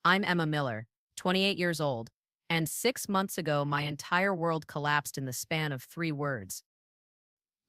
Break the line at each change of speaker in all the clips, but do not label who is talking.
I'm Emma Miller, 28 years old, and 6 months ago my entire world collapsed in the span of 3 words.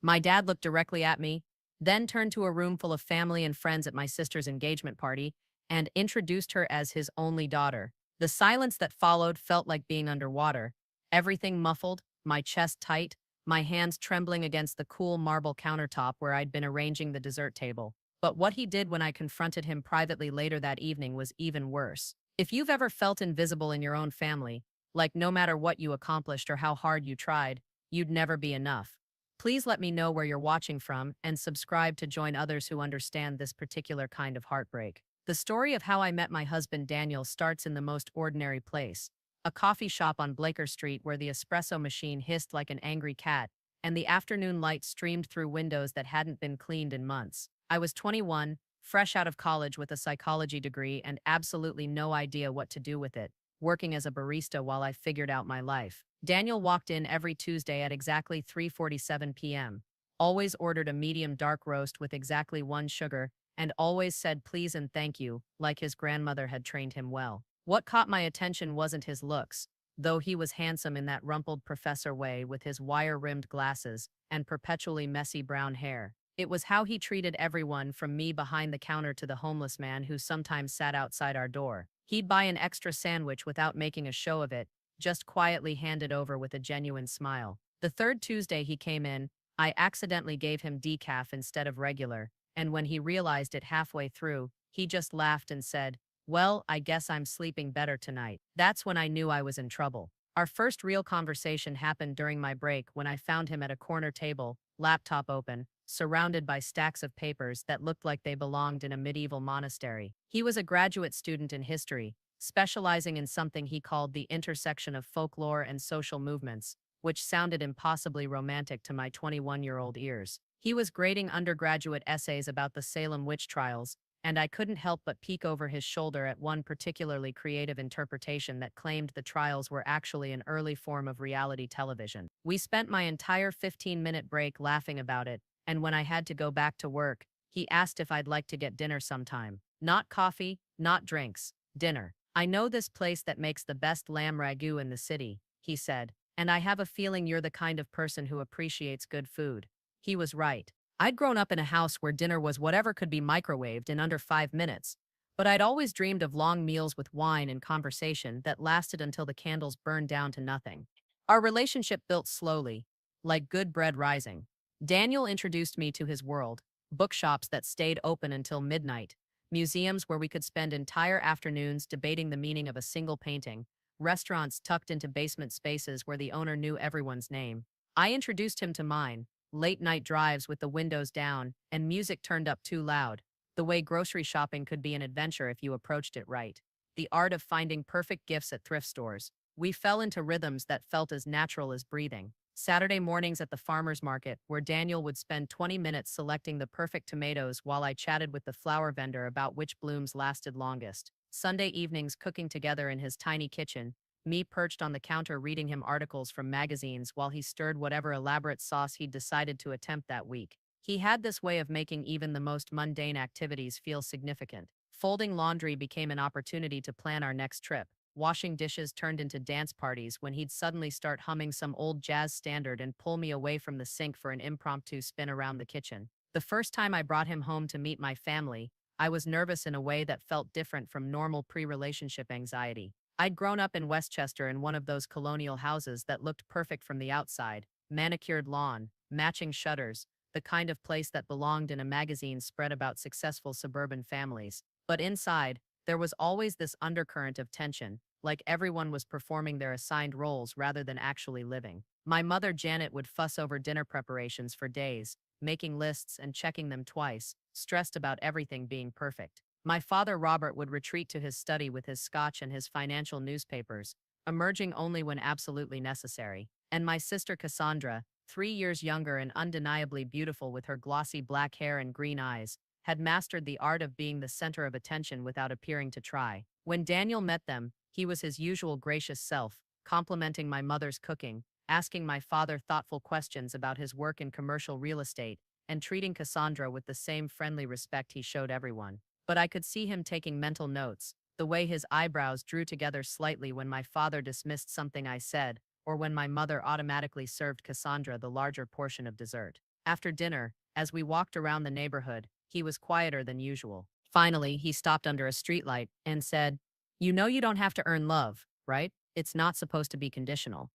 My dad looked directly at me, then turned to a room full of family and friends at my sister's engagement party and introduced her as his only daughter. The silence that followed felt like being underwater, everything muffled, my chest tight, my hands trembling against the cool marble countertop where I'd been arranging the dessert table. But what he did when I confronted him privately later that evening was even worse. If you've ever felt invisible in your own family, like no matter what you accomplished or how hard you tried, you'd never be enough. Please let me know where you're watching from and subscribe to join others who understand this particular kind of heartbreak. The story of how I met my husband Daniel starts in the most ordinary place, a coffee shop on Blaker Street where the espresso machine hissed like an angry cat and the afternoon light streamed through windows that hadn't been cleaned in months. I was 21, fresh out of college with a psychology degree and absolutely no idea what to do with it, working as a barista while I figured out my life. Daniel walked in every Tuesday at exactly 3:47 p.m., always ordered a medium dark roast with exactly 1 sugar, and always said please and thank you, like his grandmother had trained him well. What caught my attention wasn't his looks, though he was handsome in that rumpled professor way with his wire-rimmed glasses and perpetually messy brown hair. It was how he treated everyone from me behind the counter to the homeless man who sometimes sat outside our door. He'd buy an extra sandwich without making a show of it, just quietly hand it over with a genuine smile. The third Tuesday he came in, I accidentally gave him decaf instead of regular, and when he realized it halfway through, he just laughed and said, "Well, I guess I'm sleeping better tonight." That's when I knew I was in trouble. Our first real conversation happened during my break when I found him at a corner table, laptop open, surrounded by stacks of papers that looked like they belonged in a medieval monastery. He was a graduate student in history, specializing in something he called the intersection of folklore and social movements, which sounded impossibly romantic to my 21-year-old ears. He was grading undergraduate essays about the Salem witch trials, and I couldn't help but peek over his shoulder at one particularly creative interpretation that claimed the trials were actually an early form of reality television. We spent my entire 15-minute break laughing about it, and when I had to go back to work, he asked if I'd like to get dinner sometime. Not coffee, not drinks, dinner. "I know this place that makes the best lamb ragu in the city," he said, "and I have a feeling you're the kind of person who appreciates good food." He was right. I'd grown up in a house where dinner was whatever could be microwaved in under 5 minutes, but I'd always dreamed of long meals with wine and conversation that lasted until the candles burned down to nothing. Our relationship built slowly, like good bread rising. Daniel introduced me to his world, bookshops that stayed open until midnight, museums where we could spend entire afternoons debating the meaning of a single painting, restaurants tucked into basement spaces where the owner knew everyone's name. I introduced him to mine, late-night drives with the windows down and music turned up too loud, the way grocery shopping could be an adventure if you approached it right, the art of finding perfect gifts at thrift stores. We fell into rhythms that felt as natural as breathing. Saturday mornings at the farmer's market, where Daniel would spend 20 minutes selecting the perfect tomatoes while I chatted with the flower vendor about which blooms lasted longest. Sunday evenings cooking together in his tiny kitchen, me perched on the counter reading him articles from magazines while he stirred whatever elaborate sauce he'd decided to attempt that week. He had this way of making even the most mundane activities feel significant. Folding laundry became an opportunity to plan our next trip. Washing dishes turned into dance parties when he'd suddenly start humming some old jazz standard and pull me away from the sink for an impromptu spin around the kitchen. The first time I brought him home to meet my family, I was nervous in a way that felt different from normal pre-relationship anxiety. I'd grown up in Westchester in one of those colonial houses that looked perfect from the outside, manicured lawn, matching shutters, the kind of place that belonged in a magazine spread about successful suburban families. But inside, there was always this undercurrent of tension, like everyone was performing their assigned roles rather than actually living. My mother Janet would fuss over dinner preparations for days, making lists and checking them twice, stressed about everything being perfect. My father Robert would retreat to his study with his scotch and his financial newspapers, emerging only when absolutely necessary. And my sister Cassandra, 3 years younger and undeniably beautiful with her glossy black hair and green eyes, had mastered the art of being the center of attention without appearing to try. When Daniel met them, he was his usual gracious self, complimenting my mother's cooking, asking my father thoughtful questions about his work in commercial real estate, and treating Cassandra with the same friendly respect he showed everyone. But I could see him taking mental notes, the way his eyebrows drew together slightly when my father dismissed something I said, or when my mother automatically served Cassandra the larger portion of dessert. After dinner, as we walked around the neighborhood, he was quieter than usual. Finally, he stopped under a streetlight and said, "You know you don't have to earn love, right? It's not supposed to be conditional."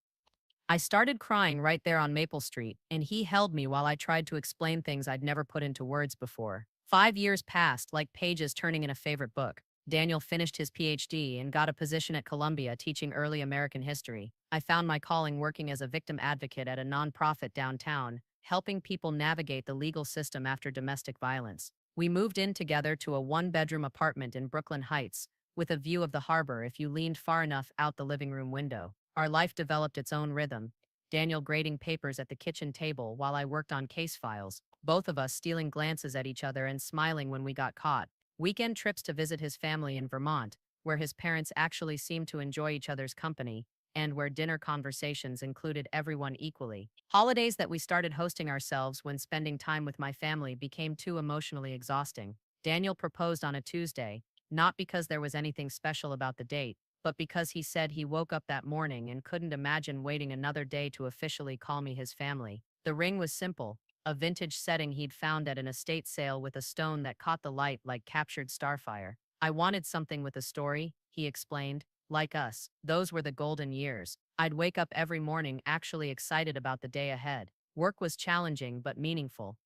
I started crying right there on Maple Street, and he held me while I tried to explain things I'd never put into words before. 5 years passed, like pages turning in a favorite book. Daniel finished his PhD and got a position at Columbia teaching early American history. I found my calling working as a victim advocate at a nonprofit downtown, helping people navigate the legal system after domestic violence. We moved in together to a one-bedroom apartment in Brooklyn Heights, with a view of the harbor if you leaned far enough out the living room window. Our life developed its own rhythm, Daniel grading papers at the kitchen table while I worked on case files, both of us stealing glances at each other and smiling when we got caught. Weekend trips to visit his family in Vermont, where his parents actually seemed to enjoy each other's company, and where dinner conversations included everyone equally. Holidays that we started hosting ourselves when spending time with my family became too emotionally exhausting. Daniel proposed on a Tuesday, not because there was anything special about the date, but because he said he woke up that morning and couldn't imagine waiting another day to officially call me his family. The ring was simple, a vintage setting he'd found at an estate sale with a stone that caught the light like captured starfire. "I wanted something with a story," he explained. "Like us, those were the golden years. I'd wake up every morning actually excited about the day ahead. Work was challenging but meaningful.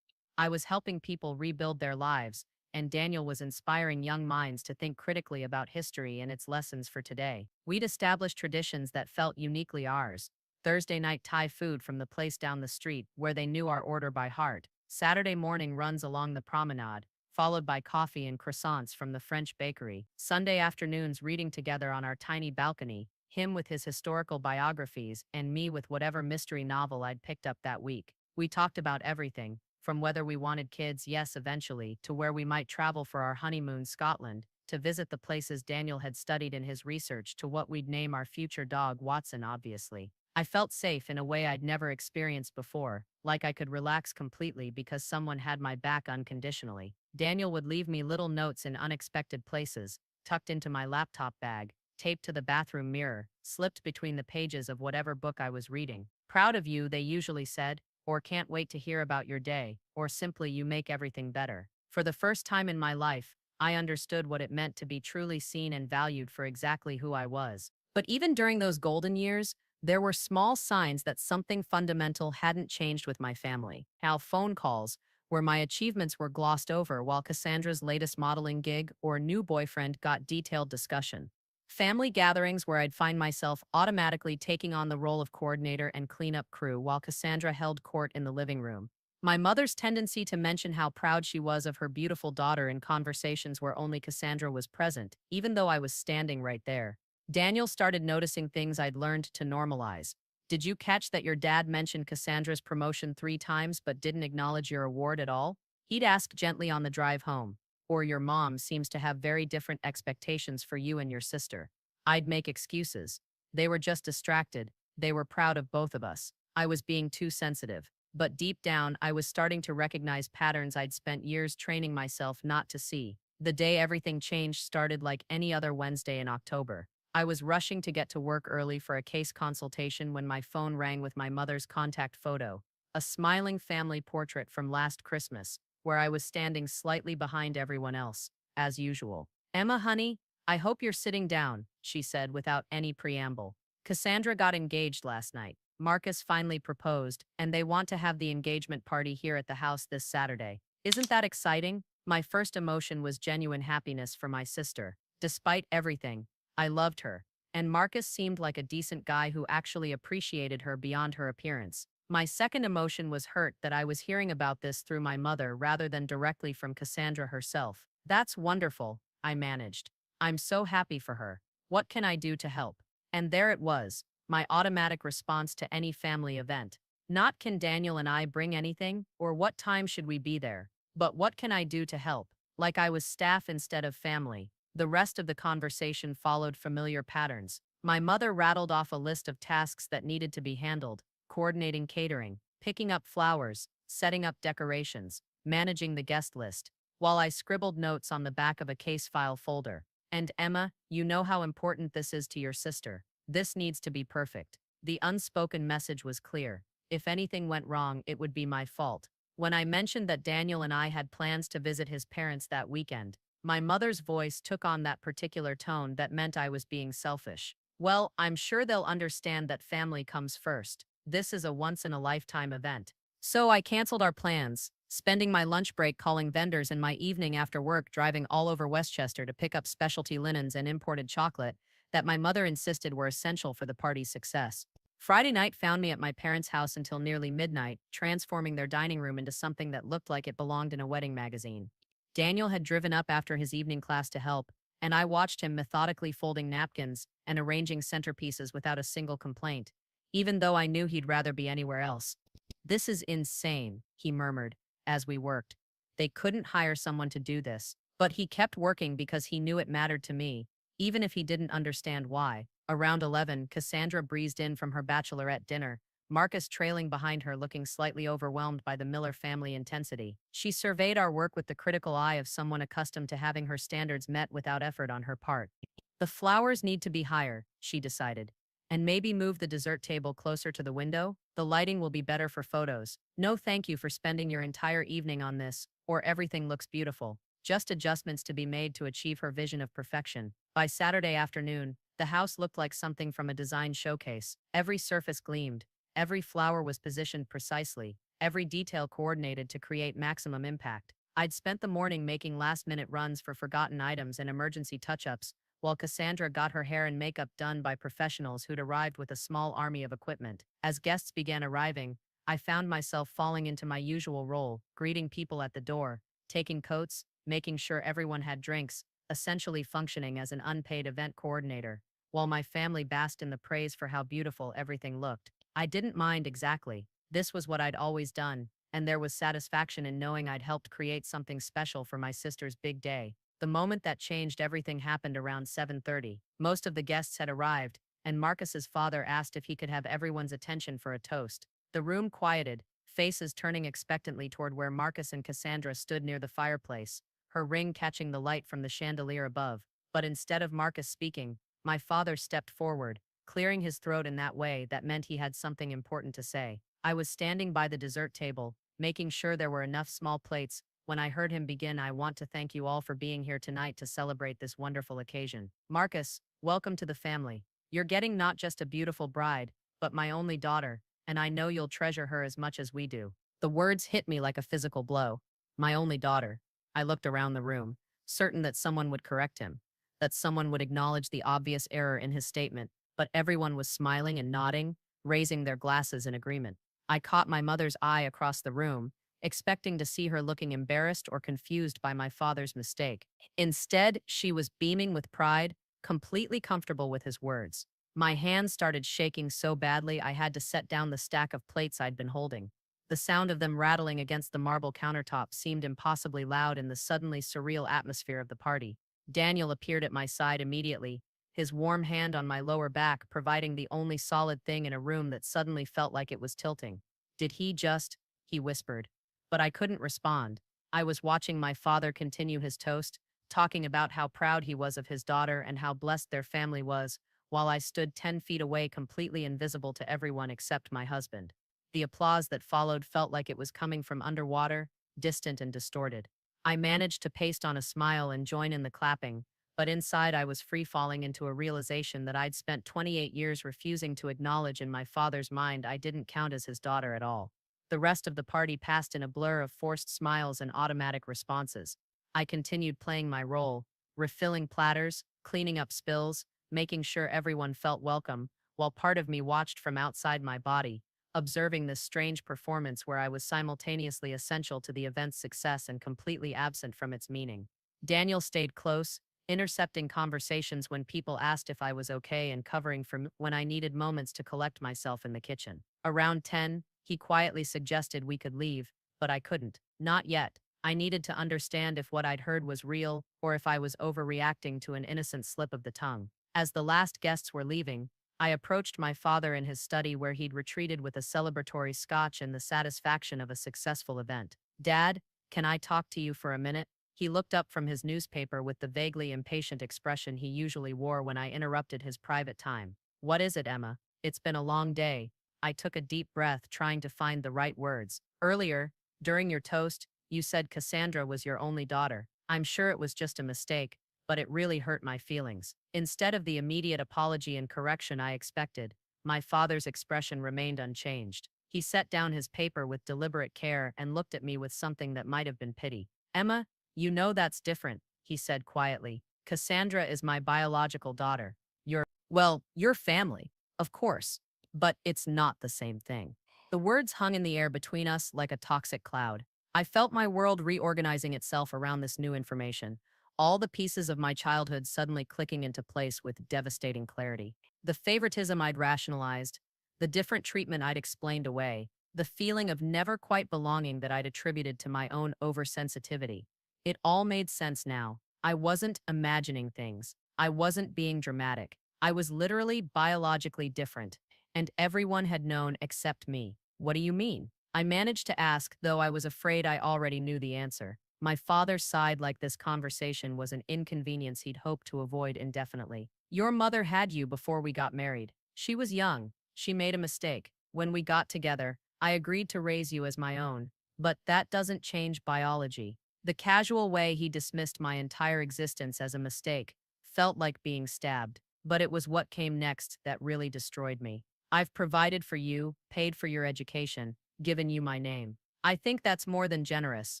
I was helping people rebuild their lives, and Daniel was inspiring young minds to think critically about history and its lessons for today. We'd established traditions that felt uniquely ours. Thursday night Thai food from the place down the street where they knew our order by heart. Saturday morning runs along the promenade, followed by coffee and croissants from the French bakery. Sunday afternoons reading together on our tiny balcony, him with his historical biographies and me with whatever mystery novel I'd picked up that week. We talked about everything, from whether we wanted kids, yes, eventually, to where we might travel for our honeymoon, Scotland, to visit the places Daniel had studied in his research, to what we'd name our future dog, Watson, obviously. I felt safe in a way I'd never experienced before, like I could relax completely because someone had my back unconditionally. Daniel would leave me little notes in unexpected places, tucked into my laptop bag, taped to the bathroom mirror, slipped between the pages of whatever book I was reading. "Proud of you," they usually said, or "can't wait to hear about your day," or simply "you make everything better." For the first time in my life, I understood what it meant to be truly seen and valued for exactly who I was. But even during those golden years, there were small signs that something fundamental hadn't changed with my family. How phone calls, where my achievements were glossed over while Cassandra's latest modeling gig or new boyfriend got detailed discussion. Family gatherings where I'd find myself automatically taking on the role of coordinator and cleanup crew while Cassandra held court in the living room. My mother's tendency to mention how proud she was of her beautiful daughter in conversations where only Cassandra was present, even though I was standing right there. Daniel started noticing things I'd learned to normalize. "Did you catch that your dad mentioned Cassandra's promotion 3 times but didn't acknowledge your award at all?" He'd ask gently on the drive home. "Or your mom seems to have very different expectations for you and your sister." I'd make excuses. They were just distracted. They were proud of both of us. I was being too sensitive. But deep down, I was starting to recognize patterns I'd spent years training myself not to see. The day everything changed started like any other Wednesday in October. I was rushing to get to work early for a case consultation when my phone rang with my mother's contact photo, a smiling family portrait from last Christmas, where I was standing slightly behind everyone else, as usual. "Emma, honey, I hope you're sitting down," she said without any preamble. "Cassandra got engaged last night. Marcus finally proposed, and they want to have the engagement party here at the house this Saturday. Isn't that exciting?" My first emotion was genuine happiness for my sister. Despite everything, I loved her, and Marcus seemed like a decent guy who actually appreciated her beyond her appearance. My second emotion was hurt that I was hearing about this through my mother rather than directly from Cassandra herself. "That's wonderful," I managed. "I'm so happy for her. What can I do to help?" And there it was, my automatic response to any family event. Not "can Daniel and I bring anything?" or "what time should we be there?" but "what can I do to help?" Like I was staff instead of family. The rest of the conversation followed familiar patterns. My mother rattled off a list of tasks that needed to be handled: coordinating catering, picking up flowers, setting up decorations, managing the guest list, while I scribbled notes on the back of a case file folder. And Emma, you know how important this is to your sister. This needs to be perfect. The unspoken message was clear. If anything went wrong, it would be my fault. When I mentioned that Daniel and I had plans to visit his parents that weekend, my mother's voice took on that particular tone that meant I was being selfish. Well, I'm sure they'll understand that family comes first. This is a once-in-a-lifetime event. So I canceled our plans, spending my lunch break calling vendors and my evening after work driving all over Westchester to pick up specialty linens and imported chocolate that my mother insisted were essential for the party's success. Friday night found me at my parents' house until nearly midnight, transforming their dining room into something that looked like it belonged in a wedding magazine. Daniel had driven up after his evening class to help, and I watched him methodically folding napkins and arranging centerpieces without a single complaint, even though I knew he'd rather be anywhere else. "This is insane," he murmured as we worked. They couldn't hire someone to do this, but he kept working because he knew it mattered to me, even if he didn't understand why. Around 11, Cassandra breezed in from her bachelorette dinner, Marcus trailing behind her looking slightly overwhelmed by the Miller family intensity. She surveyed our work with the critical eye of someone accustomed to having her standards met without effort on her part. "The flowers need to be higher," she decided. "And maybe move the dessert table closer to the window? The lighting will be better for photos. No thank you for spending your entire evening on this, or everything looks beautiful." Just adjustments to be made to achieve her vision of perfection. By Saturday afternoon, the house looked like something from a design showcase. Every surface gleamed, every flower was positioned precisely, every detail coordinated to create maximum impact. I'd spent the morning making last-minute runs for forgotten items and emergency touch-ups, while Cassandra got her hair and makeup done by professionals who'd arrived with a small army of equipment. As guests began arriving, I found myself falling into my usual role, greeting people at the door, taking coats, making sure everyone had drinks, essentially functioning as an unpaid event coordinator, while my family basked in the praise for how beautiful everything looked. I didn't mind exactly. This was what I'd always done, and there was satisfaction in knowing I'd helped create something special for my sister's big day. The moment that changed everything happened around 7:30. Most of the guests had arrived, and Marcus's father asked if he could have everyone's attention for a toast. The room quieted, faces turning expectantly toward where Marcus and Cassandra stood near the fireplace, her ring catching the light from the chandelier above. But instead of Marcus speaking, my father stepped forward, clearing his throat in that way that meant he had something important to say. I was standing by the dessert table, making sure there were enough small plates, when I heard him begin. "I want to thank you all for being here tonight to celebrate this wonderful occasion. Marcus, welcome to the family. You're getting not just a beautiful bride, but my only daughter, and I know you'll treasure her as much as we do." The words hit me like a physical blow. My only daughter. I looked around the room, certain that someone would correct him, that someone would acknowledge the obvious error in his statement, but everyone was smiling and nodding, raising their glasses in agreement. I caught my mother's eye across the room, expecting to see her looking embarrassed or confused by my father's mistake. Instead, she was beaming with pride, completely comfortable with his words. My hands started shaking so badly I had to set down the stack of plates I'd been holding. The sound of them rattling against the marble countertop seemed impossibly loud in the suddenly surreal atmosphere of the party. Daniel appeared at my side immediately, his warm hand on my lower back providing the only solid thing in a room that suddenly felt like it was tilting. "Did he just?" he whispered. But I couldn't respond. I was watching my father continue his toast, talking about how proud he was of his daughter and how blessed their family was, while I stood 10 feet away completely invisible to everyone except my husband. The applause that followed felt like it was coming from underwater, distant and distorted. I managed to paste on a smile and join in the clapping, but inside I was free-falling into a realization that I'd spent 28 years refusing to acknowledge in my father's mind I didn't count as his daughter at all. The rest of the party passed in a blur of forced smiles and automatic responses. I continued playing my role, refilling platters, cleaning up spills, making sure everyone felt welcome, while part of me watched from outside my body, observing this strange performance where I was simultaneously essential to the event's success and completely absent from its meaning. Daniel stayed close, intercepting conversations when people asked if I was okay and covering for when I needed moments to collect myself in the kitchen. Around 10, he quietly suggested we could leave, but I couldn't. Not yet. I needed to understand if what I'd heard was real or if I was overreacting to an innocent slip of the tongue. As the last guests were leaving, I approached my father in his study where he'd retreated with a celebratory scotch and the satisfaction of a successful event. "Dad, can I talk to you for a minute?" He looked up from his newspaper with the vaguely impatient expression he usually wore when I interrupted his private time. What is it, Emma? It's been a long day. I took a deep breath, trying to find the right words. Earlier, during your toast, you said Cassandra was your only daughter. I'm sure it was just a mistake, but it really hurt my feelings. Instead of the immediate apology and correction I expected, my father's expression remained unchanged. He set down his paper with deliberate care and looked at me with something that might have been pity. Emma, you know that's different, he said quietly. Cassandra is my biological daughter. Your family, of course, but it's not the same thing. The words hung in the air between us like a toxic cloud. I felt my world reorganizing itself around this new information, all the pieces of my childhood suddenly clicking into place with devastating clarity. The favoritism I'd rationalized, the different treatment I'd explained away, the feeling of never quite belonging that I'd attributed to my own oversensitivity. It all made sense now. I wasn't imagining things. I wasn't being dramatic. I was literally biologically different, and everyone had known except me. What do you mean? I managed to ask, though I was afraid I already knew the answer. My father sighed like this conversation was an inconvenience he'd hoped to avoid indefinitely. Your mother had you before we got married. She was young. She made a mistake. When we got together, I agreed to raise you as my own. But that doesn't change biology. The casual way he dismissed my entire existence as a mistake felt like being stabbed. But it was what came next that really destroyed me. I've provided for you, paid for your education, given you my name. I think that's more than generous,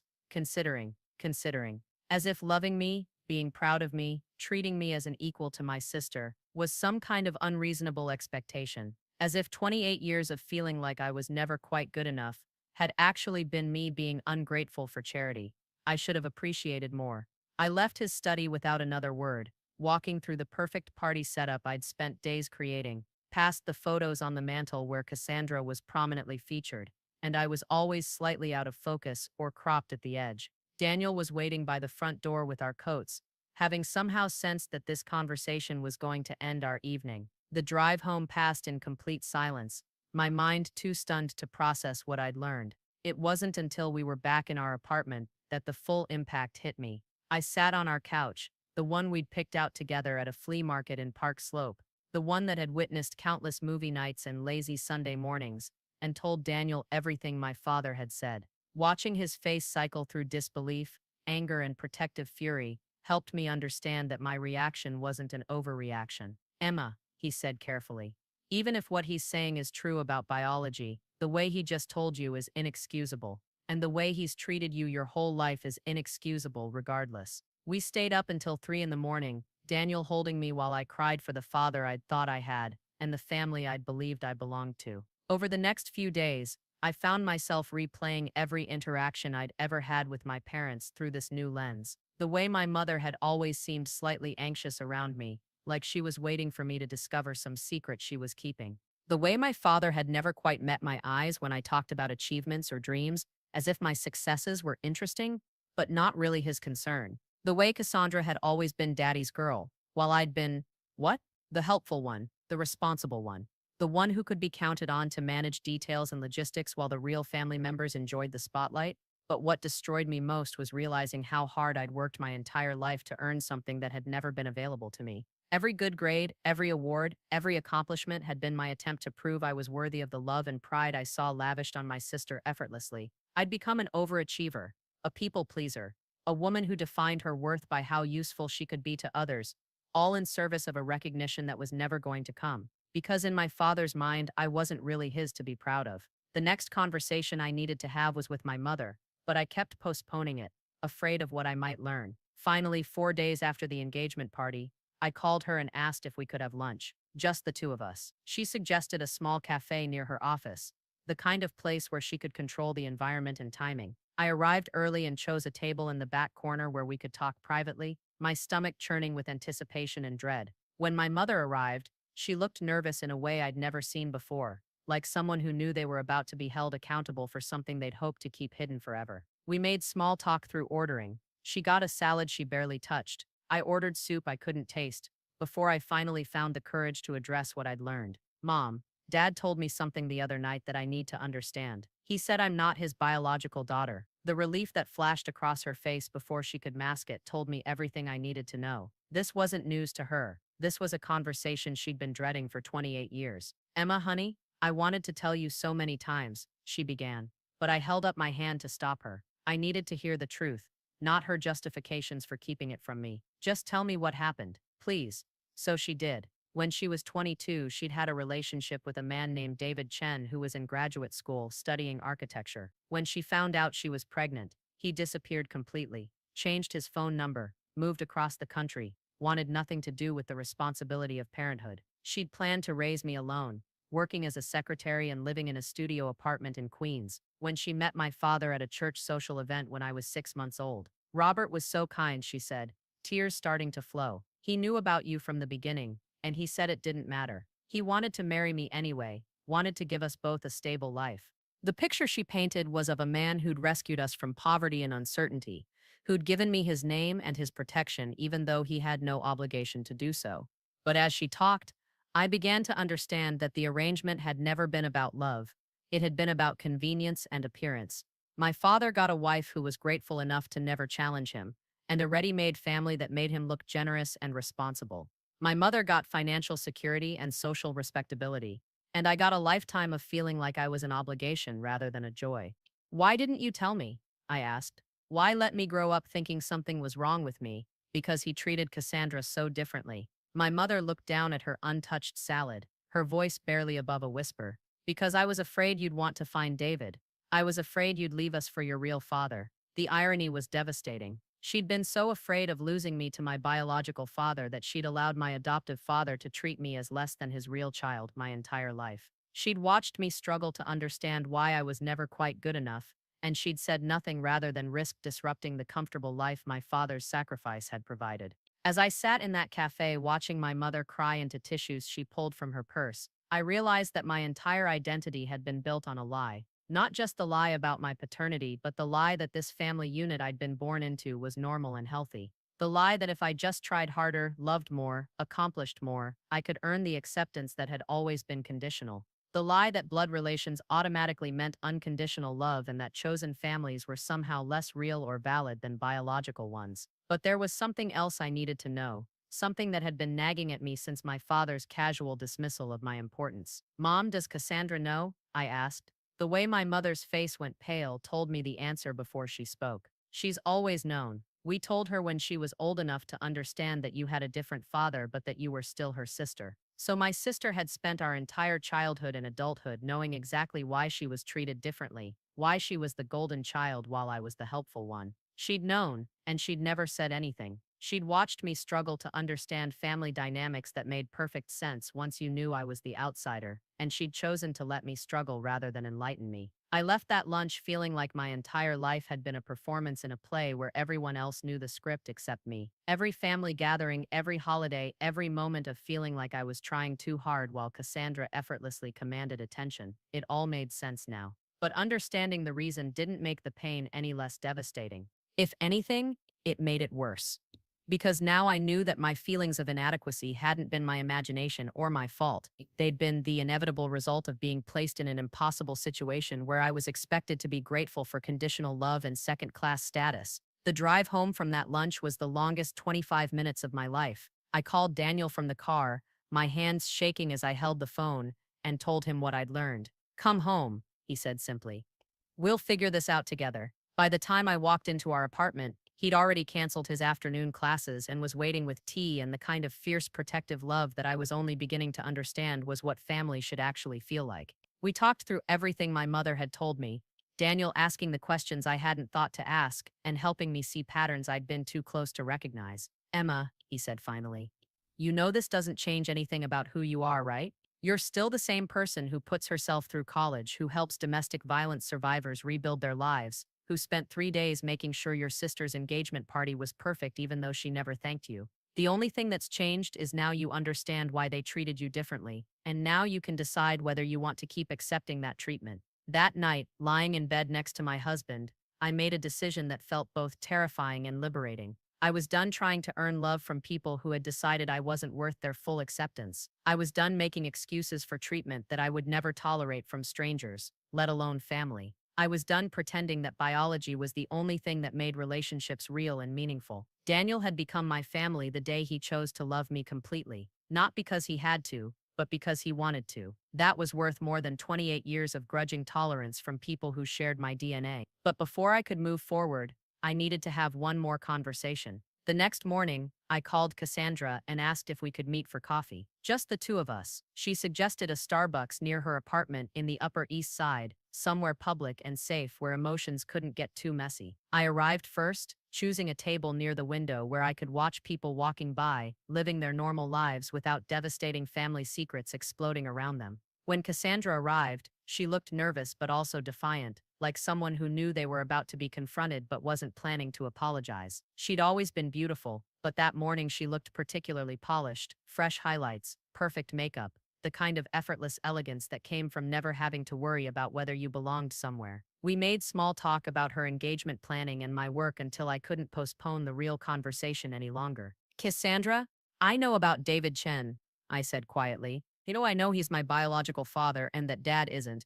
considering. As if loving me, being proud of me, treating me as an equal to my sister, was some kind of unreasonable expectation. As if 28 years of feeling like I was never quite good enough had actually been me being ungrateful for charity. I should have appreciated more. I left his study without another word, walking through the perfect party setup I'd spent days creating, past the photos on the mantle where Cassandra was prominently featured, and I was always slightly out of focus or cropped at the edge. Daniel was waiting by the front door with our coats, having somehow sensed that this conversation was going to end our evening. The drive home passed in complete silence, my mind too stunned to process what I'd learned. It wasn't until we were back in our apartment that the full impact hit me. I sat on our couch, the one we'd picked out together at a flea market in Park Slope, the one that had witnessed countless movie nights and lazy Sunday mornings, and told Daniel everything my father had said. Watching his face cycle through disbelief, anger, and protective fury helped me understand that my reaction wasn't an overreaction. Emma, he said carefully, even if what he's saying is true about biology, the way he just told you is inexcusable, and the way he's treated you your whole life is inexcusable regardless. We stayed up until 3 in the morning, Daniel holding me while I cried for the father I'd thought I had, and the family I'd believed I belonged to. Over the next few days, I found myself replaying every interaction I'd ever had with my parents through this new lens. The way my mother had always seemed slightly anxious around me, like she was waiting for me to discover some secret she was keeping. The way my father had never quite met my eyes when I talked about achievements or dreams, as if my successes were interesting, but not really his concern. The way Cassandra had always been daddy's girl, while I'd been, what? The helpful one, the responsible one, the one who could be counted on to manage details and logistics while the real family members enjoyed the spotlight. But what destroyed me most was realizing how hard I'd worked my entire life to earn something that had never been available to me. Every good grade, every award, every accomplishment had been my attempt to prove I was worthy of the love and pride I saw lavished on my sister effortlessly. I'd become an overachiever, a people pleaser, a woman who defined her worth by how useful she could be to others, all in service of a recognition that was never going to come. Because in my father's mind, I wasn't really his to be proud of. The next conversation I needed to have was with my mother, but I kept postponing it, afraid of what I might learn. Finally, 4 days after the engagement party, I called her and asked if we could have lunch, just the two of us. She suggested a small cafe near her office, the kind of place where she could control the environment and timing. I arrived early and chose a table in the back corner where we could talk privately, my stomach churning with anticipation and dread. When my mother arrived, she looked nervous in a way I'd never seen before, like someone who knew they were about to be held accountable for something they'd hoped to keep hidden forever. We made small talk through ordering. She got a salad she barely touched. I ordered soup I couldn't taste, before I finally found the courage to address what I'd learned. Mom, Dad told me something the other night that I need to understand. He said I'm not his biological daughter. The relief that flashed across her face before she could mask it told me everything I needed to know. This wasn't news to her. This was a conversation she'd been dreading for 28 years. Emma, honey, I wanted to tell you so many times, she began, but I held up my hand to stop her. I needed to hear the truth, not her justifications for keeping it from me. Just tell me what happened, please. So she did. When she was 22, she'd had a relationship with a man named David Chen who was in graduate school studying architecture. When she found out she was pregnant, he disappeared completely, changed his phone number, moved across the country, wanted nothing to do with the responsibility of parenthood. She'd planned to raise me alone, working as a secretary and living in a studio apartment in Queens, when she met my father at a church social event when I was 6 months old. Robert was so kind, she said, tears starting to flow. He knew about you from the beginning, and he said it didn't matter. He wanted to marry me anyway, wanted to give us both a stable life. The picture she painted was of a man who'd rescued us from poverty and uncertainty, who'd given me his name and his protection even though he had no obligation to do so. But as she talked, I began to understand that the arrangement had never been about love. It had been about convenience and appearance. My father got a wife who was grateful enough to never challenge him, and a ready-made family that made him look generous and responsible. My mother got financial security and social respectability, and I got a lifetime of feeling like I was an obligation rather than a joy. Why didn't you tell me? I asked. Why let me grow up thinking something was wrong with me because he treated Cassandra so differently? My mother looked down at her untouched salad, her voice barely above a whisper. Because I was afraid you'd want to find David. I was afraid you'd leave us for your real father. The irony was devastating. She'd been so afraid of losing me to my biological father that she'd allowed my adoptive father to treat me as less than his real child my entire life. She'd watched me struggle to understand why I was never quite good enough, and she'd said nothing rather than risk disrupting the comfortable life my father's sacrifice had provided. As I sat in that cafe watching my mother cry into tissues she pulled from her purse, I realized that my entire identity had been built on a lie. Not just the lie about my paternity, but the lie that this family unit I'd been born into was normal and healthy. The lie that if I just tried harder, loved more, accomplished more, I could earn the acceptance that had always been conditional. The lie that blood relations automatically meant unconditional love and that chosen families were somehow less real or valid than biological ones. But there was something else I needed to know. Something that had been nagging at me since my father's casual dismissal of my importance. Mom, does Cassandra know? I asked. The way my mother's face went pale told me the answer before she spoke. She's always known. We told her when she was old enough to understand that you had a different father but that you were still her sister. So my sister had spent our entire childhood and adulthood knowing exactly why she was treated differently, why she was the golden child while I was the helpful one. She'd known, and she'd never said anything. She'd watched me struggle to understand family dynamics that made perfect sense once you knew I was the outsider, and she'd chosen to let me struggle rather than enlighten me. I left that lunch feeling like my entire life had been a performance in a play where everyone else knew the script except me. Every family gathering, every holiday, every moment of feeling like I was trying too hard while Cassandra effortlessly commanded attention. It all made sense now. But understanding the reason didn't make the pain any less devastating. If anything, it made it worse. Because now I knew that my feelings of inadequacy hadn't been my imagination or my fault. They'd been the inevitable result of being placed in an impossible situation where I was expected to be grateful for conditional love and second-class status. The drive home from that lunch was the longest 25 minutes of my life. I called Daniel from the car, my hands shaking as I held the phone, and told him what I'd learned. Come home, he said simply. We'll figure this out together. By the time I walked into our apartment, he'd already canceled his afternoon classes and was waiting with tea and the kind of fierce protective love that I was only beginning to understand was what family should actually feel like. We talked through everything my mother had told me, Daniel asking the questions I hadn't thought to ask and helping me see patterns I'd been too close to recognize. Emma, he said finally, you know this doesn't change anything about who you are, right? You're still the same person who puts herself through college, who helps domestic violence survivors rebuild their lives, who spent 3 days making sure your sister's engagement party was perfect even though she never thanked you. The only thing that's changed is now you understand why they treated you differently, and now you can decide whether you want to keep accepting that treatment. That night, lying in bed next to my husband, I made a decision that felt both terrifying and liberating. I was done trying to earn love from people who had decided I wasn't worth their full acceptance. I was done making excuses for treatment that I would never tolerate from strangers, let alone family. I was done pretending that biology was the only thing that made relationships real and meaningful. Daniel had become my family the day he chose to love me completely, not because he had to, but because he wanted to. That was worth more than 28 years of grudging tolerance from people who shared my DNA. But before I could move forward, I needed to have one more conversation. The next morning, I called Cassandra and asked if we could meet for coffee. Just the two of us. She suggested a Starbucks near her apartment in the Upper East Side, somewhere public and safe where emotions couldn't get too messy. I arrived first, choosing a table near the window where I could watch people walking by, living their normal lives without devastating family secrets exploding around them. When Cassandra arrived, she looked nervous but also defiant, like someone who knew they were about to be confronted but wasn't planning to apologize. She'd always been beautiful, but that morning she looked particularly polished, fresh highlights, perfect makeup, the kind of effortless elegance that came from never having to worry about whether you belonged somewhere. We made small talk about her engagement planning and my work until I couldn't postpone the real conversation any longer. Cassandra, I know about David Chen, I said quietly. I know he's my biological father and that Dad isn't.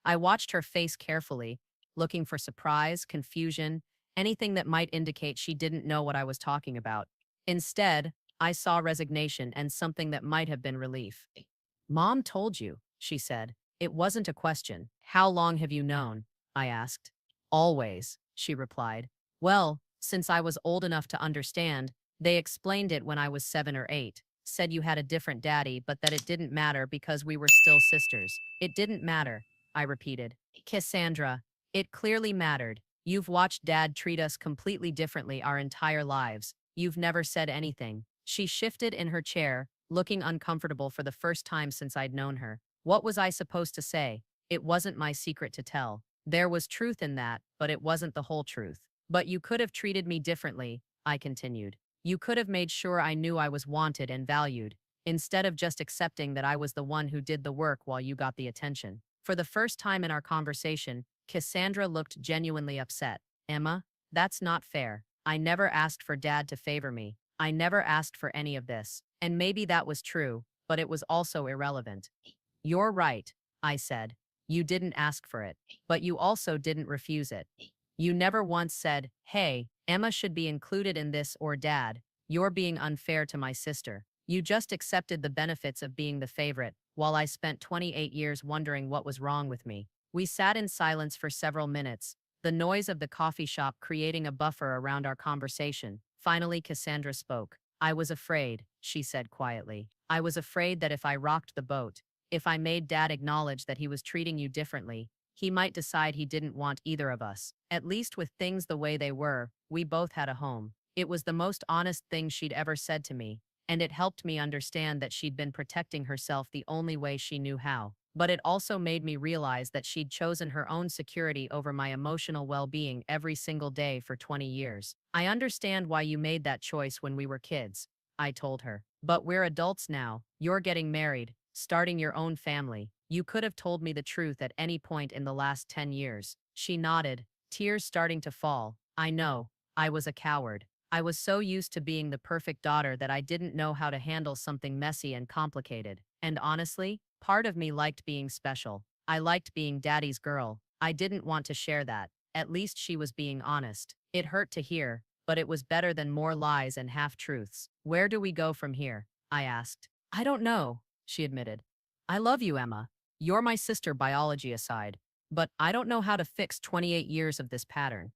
I watched her face carefully, looking for surprise, confusion, anything that might indicate she didn't know what I was talking about. Instead, I saw resignation and something that might have been relief. Mom told you, she said. It wasn't a question. How long have you known? I asked. Always, she replied. Well, since I was old enough to understand, they explained it when I was 7 or 8. Said you had a different daddy, but that it didn't matter because we were still sisters. It didn't matter, I repeated. Cassandra, it clearly mattered. You've watched Dad treat us completely differently our entire lives. You've never said anything. She shifted in her chair, looking uncomfortable for the first time since I'd known her. What was I supposed to say? It wasn't my secret to tell. There was truth in that, but it wasn't the whole truth. But you could have treated me differently, I continued. You could have made sure I knew I was wanted and valued, instead of just accepting that I was the one who did the work while you got the attention. For the first time in our conversation, Cassandra looked genuinely upset. Emma, that's not fair. I never asked for Dad to favor me. I never asked for any of this. And maybe that was true, but it was also irrelevant. You're right, I said. You didn't ask for it, but you also didn't refuse it. You never once said, hey, Emma should be included in this, or Dad, you're being unfair to my sister. You just accepted the benefits of being the favorite, while I spent 28 years wondering what was wrong with me. We sat in silence for several minutes, the noise of the coffee shop creating a buffer around our conversation. Finally, Cassandra spoke. I was afraid, she said quietly. I was afraid that if I rocked the boat, if I made Dad acknowledge that he was treating you differently, he might decide he didn't want either of us. At least with things the way they were, we both had a home. It was the most honest thing she'd ever said to me, and it helped me understand that she'd been protecting herself the only way she knew how. But it also made me realize that she'd chosen her own security over my emotional well-being every single day for 20 years. I understand why you made that choice when we were kids, I told her. But we're adults now. You're getting married, starting your own family. You could have told me the truth at any point in the last 10 years. She nodded, tears starting to fall. I know. I was a coward. I was so used to being the perfect daughter that I didn't know how to handle something messy and complicated. And honestly, part of me liked being special. I liked being Daddy's girl. I didn't want to share that. At least she was being honest. It hurt to hear, but it was better than more lies and half-truths. Where do we go from here? I asked. I don't know, she admitted. I love you, Emma. You're my sister, biology aside. But I don't know how to fix 28 years of this pattern.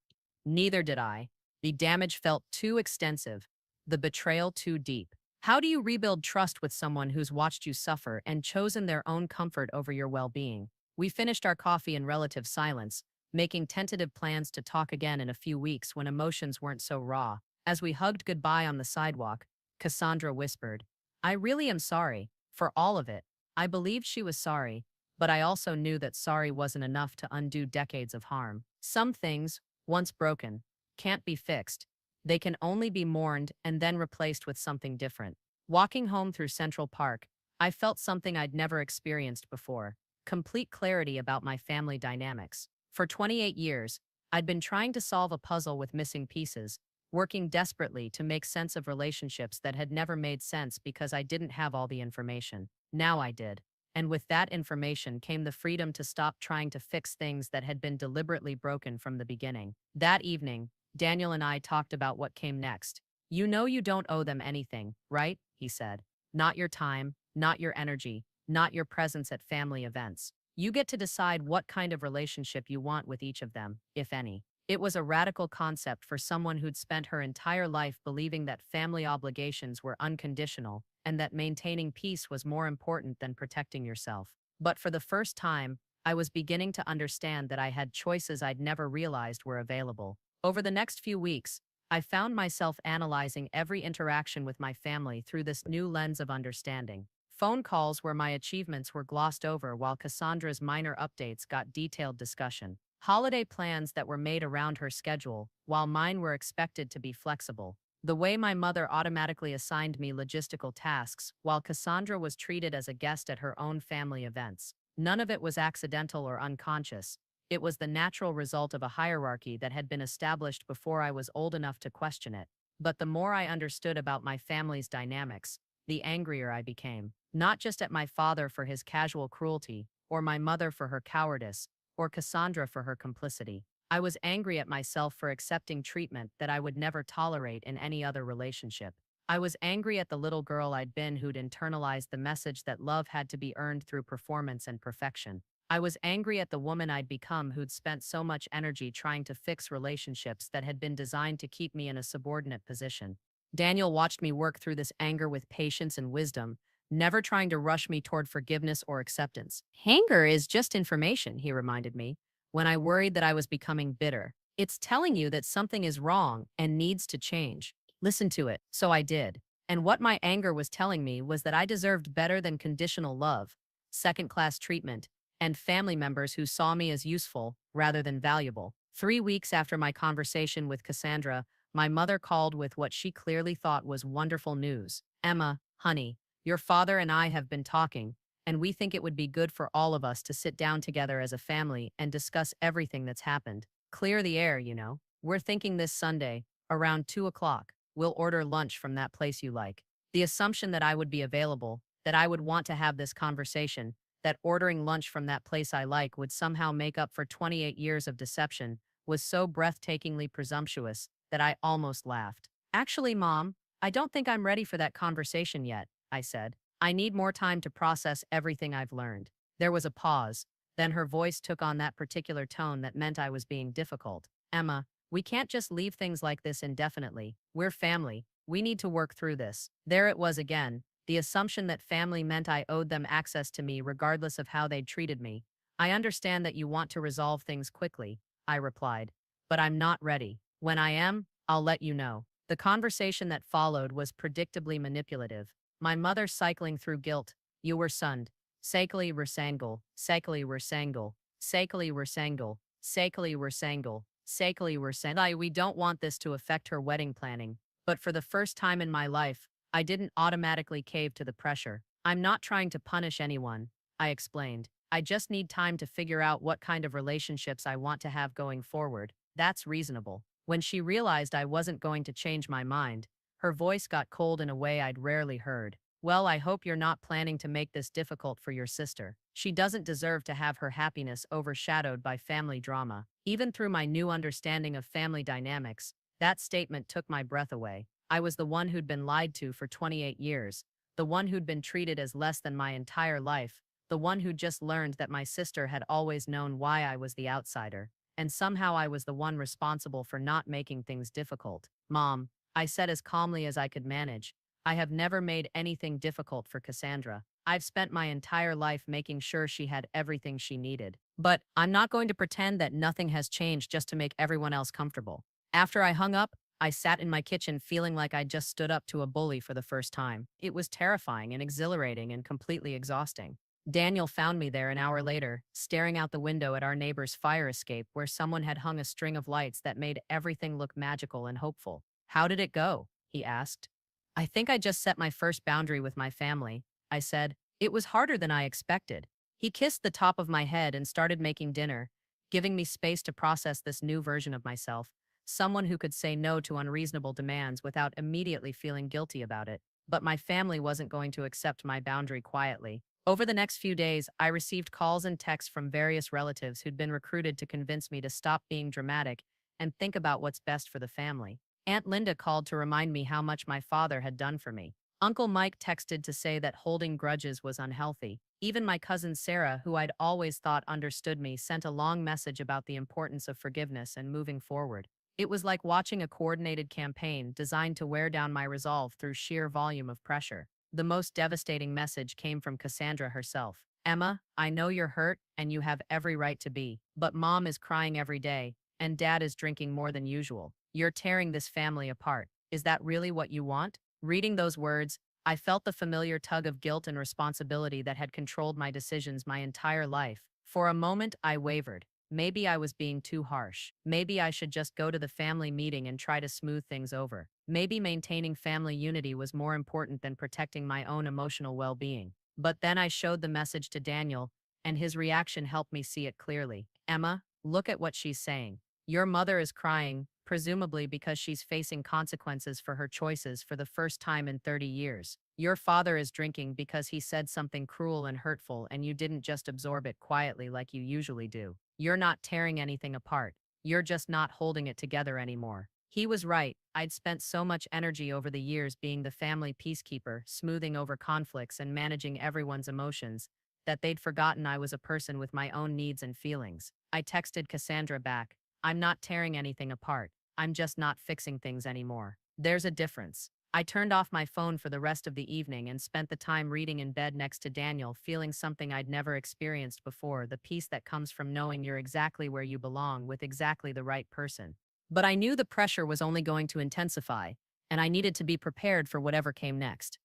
Neither did I. The damage felt too extensive, the betrayal too deep. How do you rebuild trust with someone who's watched you suffer and chosen their own comfort over your well-being? We finished our coffee in relative silence, making tentative plans to talk again in a few weeks when emotions weren't so raw. As we hugged goodbye on the sidewalk, Cassandra whispered, I really am sorry, for all of it. I believed she was sorry, but I also knew that sorry wasn't enough to undo decades of harm. Some things, once broken, can't be fixed. They can only be mourned and then replaced with something different. Walking home through Central Park, I felt something I'd never experienced before, complete clarity about my family dynamics. For 28 years, I'd been trying to solve a puzzle with missing pieces, working desperately to make sense of relationships that had never made sense because I didn't have all the information. Now I did. And with that information came the freedom to stop trying to fix things that had been deliberately broken from the beginning. That evening, Daniel and I talked about what came next. You know you don't owe them anything, right? He said. Not your time, not your energy, not your presence at family events. You get to decide what kind of relationship you want with each of them, if any. It was a radical concept for someone who'd spent her entire life believing that family obligations were unconditional and that maintaining peace was more important than protecting yourself. But for the first time, I was beginning to understand that I had choices I'd never realized were available. Over the next few weeks, I found myself analyzing every interaction with my family through this new lens of understanding. Phone calls where my achievements were glossed over while Cassandra's minor updates got detailed discussion. Holiday plans that were made around her schedule, while mine were expected to be flexible. The way my mother automatically assigned me logistical tasks, while Cassandra was treated as a guest at her own family events. None of it was accidental or unconscious. It was the natural result of a hierarchy that had been established before I was old enough to question it. But the more I understood about my family's dynamics, the angrier I became. Not just at my father for his casual cruelty, or my mother for her cowardice, or Cassandra for her complicity. I was angry at myself for accepting treatment that I would never tolerate in any other relationship. I was angry at the little girl I'd been who'd internalized the message that love had to be earned through performance and perfection. I was angry at the woman I'd become who'd spent so much energy trying to fix relationships that had been designed to keep me in a subordinate position. Daniel watched me work through this anger with patience and wisdom, never trying to rush me toward forgiveness or acceptance. Anger is just information, he reminded me, when I worried that I was becoming bitter. It's telling you that something is wrong and needs to change. Listen to it. So I did. And what my anger was telling me was that I deserved better than conditional love, second-class treatment, and family members who saw me as useful rather than valuable. 3 weeks after my conversation with Cassandra, my mother called with what she clearly thought was wonderful news. Emma, honey, your father and I have been talking, and we think it would be good for all of us to sit down together as a family and discuss everything that's happened. Clear the air, you know. We're thinking this Sunday, around 2 o'clock, we'll order lunch from that place you like. The assumption that I would be available, that I would want to have this conversation, that ordering lunch from that place I like would somehow make up for 28 years of deception, was so breathtakingly presumptuous that I almost laughed. Actually, Mom, I don't think I'm ready for that conversation yet, I said. I need more time to process everything I've learned. There was a pause. Then her voice took on that particular tone that meant I was being difficult. Emma, we can't just leave things like this indefinitely. We're family. We need to work through this. There it was again. The assumption that family meant I owed them access to me regardless of how they'd treated me. I understand that you want to resolve things quickly, I replied. But I'm not ready. When I am, I'll let you know. The conversation that followed was predictably manipulative. My mother cycling through guilt. You were sunned. Sakely were sangle. Sakely were sangle. Sakely were sangle. Sakely were sangle. Sakely were sangle. We don't want this to affect her wedding planning. But for the first time in my life, I didn't automatically cave to the pressure. I'm not trying to punish anyone, I explained. I just need time to figure out what kind of relationships I want to have going forward. That's reasonable. When she realized I wasn't going to change my mind, her voice got cold in a way I'd rarely heard. Well, I hope you're not planning to make this difficult for your sister. She doesn't deserve to have her happiness overshadowed by family drama. Even through my new understanding of family dynamics, that statement took my breath away. I was the one who'd been lied to for 28 years, the one who'd been treated as less than my entire life, the one who'd just learned that my sister had always known why I was the outsider, and somehow I was the one responsible for not making things difficult. Mom, I said as calmly as I could manage, I have never made anything difficult for Cassandra. I've spent my entire life making sure she had everything she needed. But I'm not going to pretend that nothing has changed just to make everyone else comfortable. After I hung up, I sat in my kitchen feeling like I'd just stood up to a bully for the first time. It was terrifying and exhilarating and completely exhausting. Daniel found me there an hour later, staring out the window at our neighbor's fire escape where someone had hung a string of lights that made everything look magical and hopeful. How did it go? He asked. I think I just set my first boundary with my family, I said. It was harder than I expected. He kissed the top of my head and started making dinner, giving me space to process this new version of myself. Someone who could say no to unreasonable demands without immediately feeling guilty about it. But my family wasn't going to accept my boundary quietly. Over the next few days, I received calls and texts from various relatives who'd been recruited to convince me to stop being dramatic and think about what's best for the family. Aunt Linda called to remind me how much my father had done for me. Uncle Mike texted to say that holding grudges was unhealthy. Even my cousin Sarah, who I'd always thought understood me, sent a long message about the importance of forgiveness and moving forward. It was like watching a coordinated campaign designed to wear down my resolve through sheer volume of pressure. The most devastating message came from Cassandra herself. Emma, I know you're hurt and you have every right to be, but mom is crying every day and dad is drinking more than usual. You're tearing this family apart. Is that really what you want? Reading those words, I felt the familiar tug of guilt and responsibility that had controlled my decisions my entire life. For a moment, I wavered. Maybe I was being too harsh. Maybe I should just go to the family meeting and try to smooth things over. Maybe maintaining family unity was more important than protecting my own emotional well-being. But then I showed the message to Daniel, and his reaction helped me see it clearly. Emma, look at what she's saying. Your mother is crying, presumably because she's facing consequences for her choices for the first time in 30 years. Your father is drinking because he said something cruel and hurtful and you didn't just absorb it quietly like you usually do. You're not tearing anything apart. You're just not holding it together anymore. He was right. I'd spent so much energy over the years being the family peacekeeper, smoothing over conflicts and managing everyone's emotions, that they'd forgotten I was a person with my own needs and feelings. I texted Cassandra back. I'm not tearing anything apart. I'm just not fixing things anymore. There's a difference. I turned off my phone for the rest of the evening and spent the time reading in bed next to Daniel, feeling something I'd never experienced before, the peace that comes from knowing you're exactly where you belong with exactly the right person. But I knew the pressure was only going to intensify, and I needed to be prepared for whatever came next.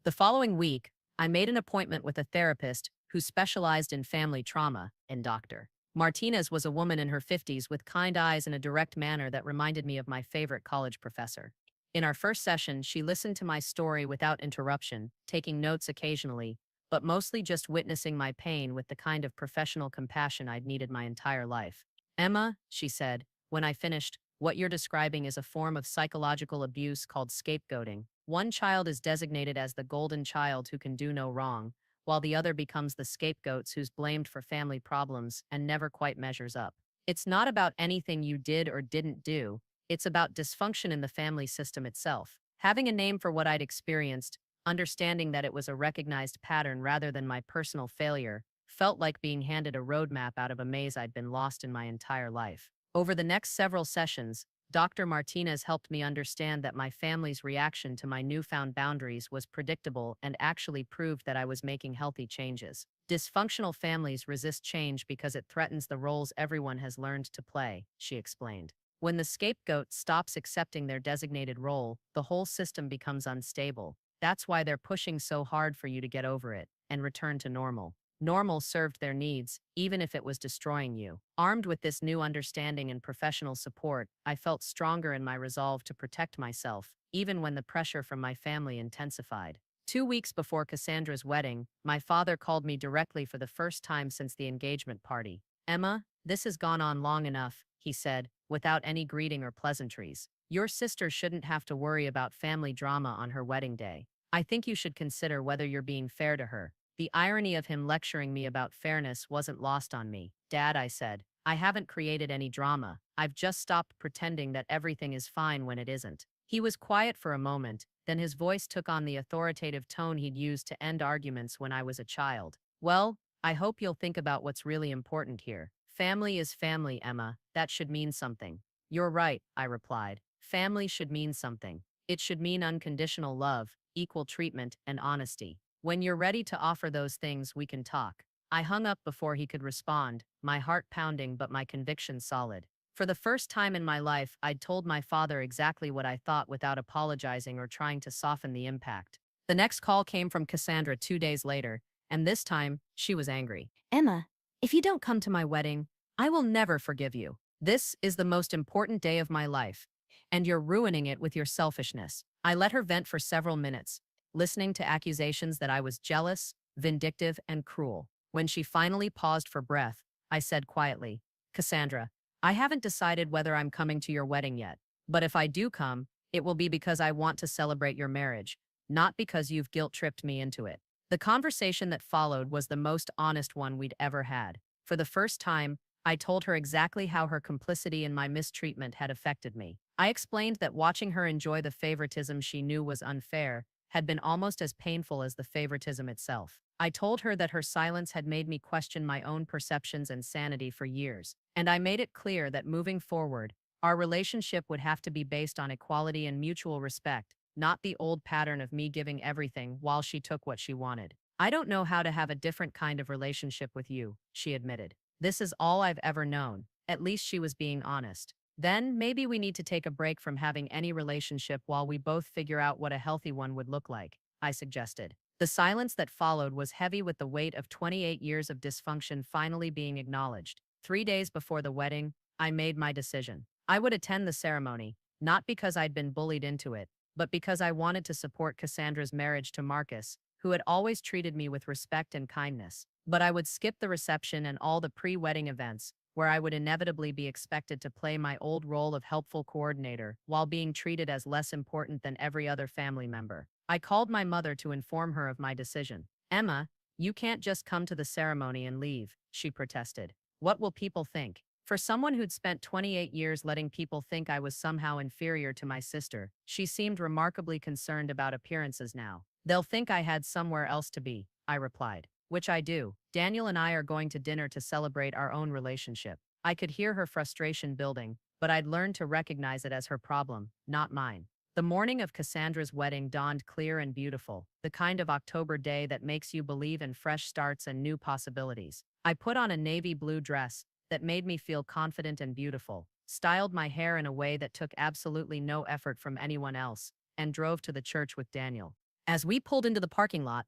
The following week, I made an appointment with a therapist who specialized in family trauma and Dr. Martinez was a woman in her 50s with kind eyes and a direct manner that reminded me of my favorite college professor. In our first session, she listened to my story without interruption, taking notes occasionally, but mostly just witnessing my pain with the kind of professional compassion I'd needed my entire life. Emma, she said, when I finished, what you're describing is a form of psychological abuse called scapegoating. One child is designated as the golden child who can do no wrong, while the other becomes the scapegoats who's blamed for family problems and never quite measures up. It's not about anything you did or didn't do, it's about dysfunction in the family system itself. Having a name for what I'd experienced, understanding that it was a recognized pattern rather than my personal failure, felt like being handed a roadmap out of a maze I'd been lost in my entire life. Over the next several sessions, Dr. Martinez helped me understand that my family's reaction to my newfound boundaries was predictable and actually proved that I was making healthy changes. Dysfunctional families resist change because it threatens the roles everyone has learned to play, she explained. When the scapegoat stops accepting their designated role, the whole system becomes unstable. That's why they're pushing so hard for you to get over it and return to normal. Normal served their needs, even if it was destroying you. Armed with this new understanding and professional support, I felt stronger in my resolve to protect myself, even when the pressure from my family intensified. 2 weeks before Cassandra's wedding, my father called me directly for the first time since the engagement party. Emma, this has gone on long enough, he said, without any greeting or pleasantries. Your sister shouldn't have to worry about family drama on her wedding day. I think you should consider whether you're being fair to her. The irony of him lecturing me about fairness wasn't lost on me. Dad, I said, I haven't created any drama. I've just stopped pretending that everything is fine when it isn't. He was quiet for a moment, then his voice took on the authoritative tone he'd used to end arguments when I was a child. Well, I hope you'll think about what's really important here. Family is family, Emma. That should mean something. You're right, I replied. Family should mean something. It should mean unconditional love, equal treatment, and honesty. When you're ready to offer those things, we can talk. I hung up before he could respond, my heart pounding but my conviction solid. For the first time in my life, I'd told my father exactly what I thought without apologizing or trying to soften the impact. The next call came from Cassandra 2 days later, and this time, she was angry. Emma, if you don't come to my wedding, I will never forgive you. This is the most important day of my life, and you're ruining it with your selfishness. I let her vent for several minutes, listening to accusations that I was jealous, vindictive, and cruel. When she finally paused for breath, I said quietly, Cassandra, I haven't decided whether I'm coming to your wedding yet, but if I do come, it will be because I want to celebrate your marriage, not because you've guilt-tripped me into it. The conversation that followed was the most honest one we'd ever had. For the first time, I told her exactly how her complicity in my mistreatment had affected me. I explained that watching her enjoy the favoritism she knew was unfair had been almost as painful as the favoritism itself. I told her that her silence had made me question my own perceptions and sanity for years, and I made it clear that moving forward, our relationship would have to be based on equality and mutual respect, not the old pattern of me giving everything while she took what she wanted. I don't know how to have a different kind of relationship with you, she admitted. This is all I've ever known. At least she was being honest. Then, maybe we need to take a break from having any relationship while we both figure out what a healthy one would look like, I suggested. The silence that followed was heavy with the weight of 28 years of dysfunction finally being acknowledged. 3 days before the wedding, I made my decision. I would attend the ceremony, not because I'd been bullied into it, but because I wanted to support Cassandra's marriage to Marcus, who had always treated me with respect and kindness. But I would skip the reception and all the pre-wedding events, where I would inevitably be expected to play my old role of helpful coordinator while being treated as less important than every other family member. I called my mother to inform her of my decision. "Emma, you can't just come to the ceremony and leave," she protested. "What will people think?" For someone who'd spent 28 years letting people think I was somehow inferior to my sister, she seemed remarkably concerned about appearances now. "They'll think I had somewhere else to be," I replied. "Which I do. Daniel and I are going to dinner to celebrate our own relationship." I could hear her frustration building, but I'd learned to recognize it as her problem, not mine. The morning of Cassandra's wedding dawned clear and beautiful, the kind of October day that makes you believe in fresh starts and new possibilities. I put on a navy blue dress that made me feel confident and beautiful, styled my hair in a way that took absolutely no effort from anyone else, and drove to the church with Daniel. As we pulled into the parking lot,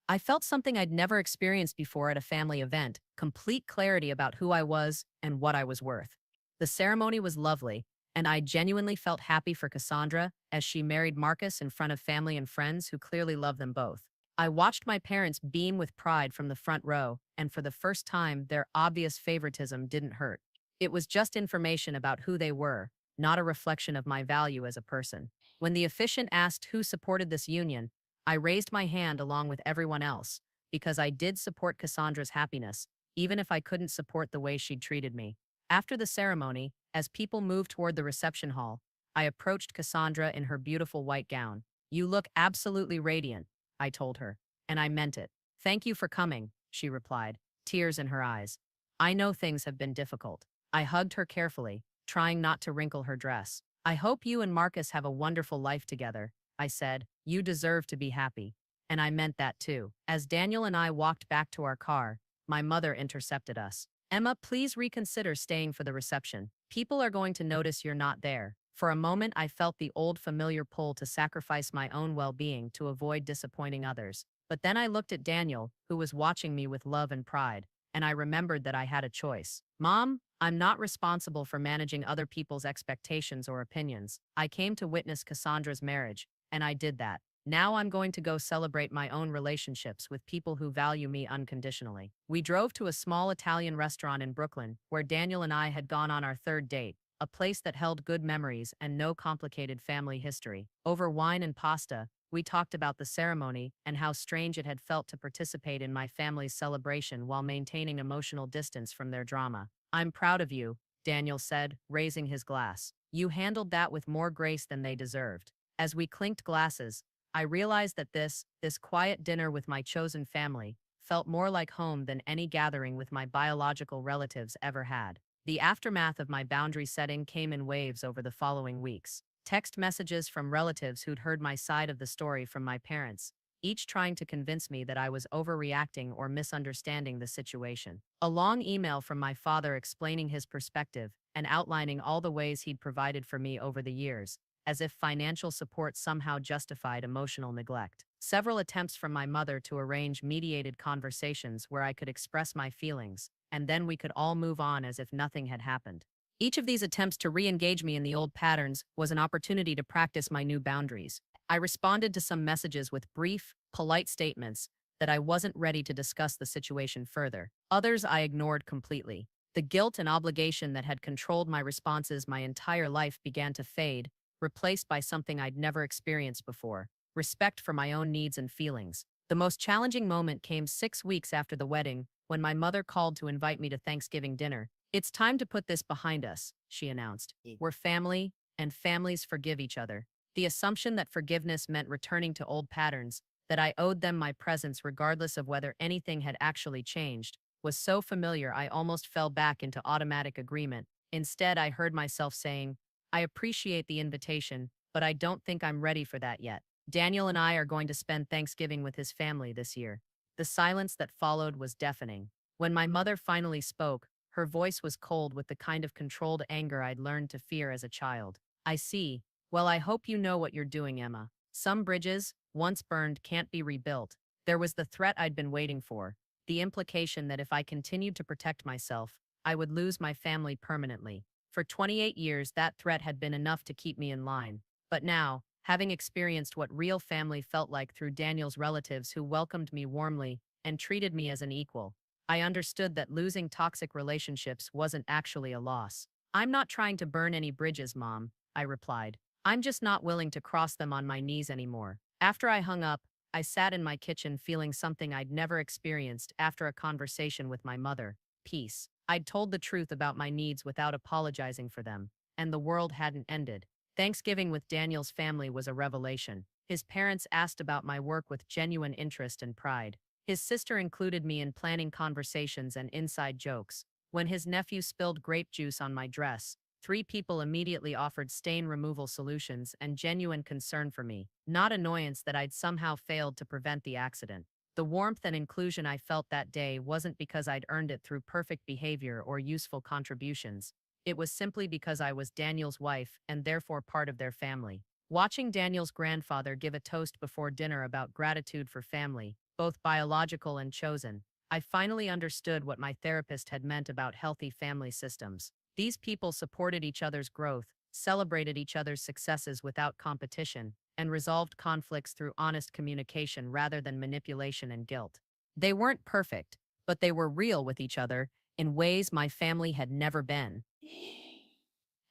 I felt something I'd never experienced before at a family event, complete clarity about who I was and what I was worth. The ceremony was lovely, and I genuinely felt happy for Cassandra as she married Marcus in front of family and friends who clearly loved them both. I watched my parents beam with pride from the front row, and for the first time, their obvious favoritism didn't hurt. It was just information about who they were, not a reflection of my value as a person. When the officiant asked who supported this union, I raised my hand along with everyone else, because I did support Cassandra's happiness, even if I couldn't support the way she'd treated me. After the ceremony, as people moved toward the reception hall, I approached Cassandra in her beautiful white gown. "You look absolutely radiant," I told her, and I meant it. "Thank you for coming," she replied, tears in her eyes. "I know things have been difficult." I hugged her carefully, trying not to wrinkle her dress. "I hope you and Marcus have a wonderful life together," I said. "You deserve to be happy." And I meant that too. As Daniel and I walked back to our car, my mother intercepted us. "Emma, please reconsider staying for the reception. People are going to notice you're not there." For a moment, I felt the old familiar pull to sacrifice my own well-being to avoid disappointing others. But then I looked at Daniel, who was watching me with love and pride, and I remembered that I had a choice. "Mom, I'm not responsible for managing other people's expectations or opinions. I came to witness Cassandra's marriage, and I did that. Now I'm going to go celebrate my own relationships with people who value me unconditionally." We drove to a small Italian restaurant in Brooklyn, where Daniel and I had gone on our third date, a place that held good memories and no complicated family history. Over wine and pasta, we talked about the ceremony and how strange it had felt to participate in my family's celebration while maintaining emotional distance from their drama. "I'm proud of you," Daniel said, raising his glass. "You handled that with more grace than they deserved." As we clinked glasses, I realized that this quiet dinner with my chosen family felt more like home than any gathering with my biological relatives ever had. The aftermath of my boundary setting came in waves over the following weeks. Text messages from relatives who'd heard my side of the story from my parents, each trying to convince me that I was overreacting or misunderstanding the situation. A long email from my father explaining his perspective and outlining all the ways he'd provided for me over the years, as if financial support somehow justified emotional neglect. Several attempts from my mother to arrange mediated conversations where I could express my feelings, and then we could all move on as if nothing had happened. Each of these attempts to re-engage me in the old patterns was an opportunity to practice my new boundaries. I responded to some messages with brief, polite statements that I wasn't ready to discuss the situation further. Others I ignored completely. The guilt and obligation that had controlled my responses my entire life began to fade, replaced by something I'd never experienced before: respect for my own needs and feelings. The most challenging moment came 6 weeks after the wedding, when my mother called to invite me to Thanksgiving dinner. "It's time to put this behind us," she announced. "We're family, and families forgive each other." The assumption that forgiveness meant returning to old patterns, that I owed them my presence regardless of whether anything had actually changed, was so familiar I almost fell back into automatic agreement. Instead, I heard myself saying, "I appreciate the invitation, but I don't think I'm ready for that yet." Daniel and I are going to spend Thanksgiving with his family this year. The silence that followed was deafening. When my mother finally spoke, her voice was cold with the kind of controlled anger I'd learned to fear as a child. "I see. Well, I hope you know what you're doing, Emma. Some bridges, once burned, can't be rebuilt." There was the threat I'd been waiting for, the implication that if I continued to protect myself, I would lose my family permanently. For 28 years, that threat had been enough to keep me in line. But now, having experienced what real family felt like through Daniel's relatives who welcomed me warmly and treated me as an equal, I understood that losing toxic relationships wasn't actually a loss. "I'm not trying to burn any bridges, Mom," I replied. "I'm just not willing to cross them on my knees anymore." After I hung up, I sat in my kitchen feeling something I'd never experienced after a conversation with my mother: peace. I'd told the truth about my needs without apologizing for them, and the world hadn't ended. Thanksgiving with Daniel's family was a revelation. His parents asked about my work with genuine interest and pride. His sister included me in planning conversations and inside jokes. When his nephew spilled grape juice on my dress, 3 people immediately offered stain removal solutions and genuine concern for me, not annoyance that I'd somehow failed to prevent the accident. The warmth and inclusion I felt that day wasn't because I'd earned it through perfect behavior or useful contributions. It was simply because I was Daniel's wife and therefore part of their family. Watching Daniel's grandfather give a toast before dinner about gratitude for family, both biological and chosen, I finally understood what my therapist had meant about healthy family systems. These people supported each other's growth, celebrated each other's successes without competition, and resolved conflicts through honest communication rather than manipulation and guilt. They weren't perfect, but they were real with each other in ways my family had never been.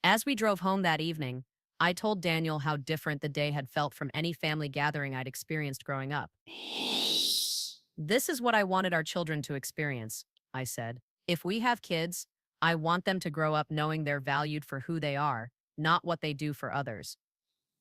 As we drove home that evening, I told Daniel how different the day had felt from any family gathering I'd experienced growing up. "This is what I wanted our children to experience," I said. "If we have kids, I want them to grow up knowing they're valued for who they are, not what they do for others."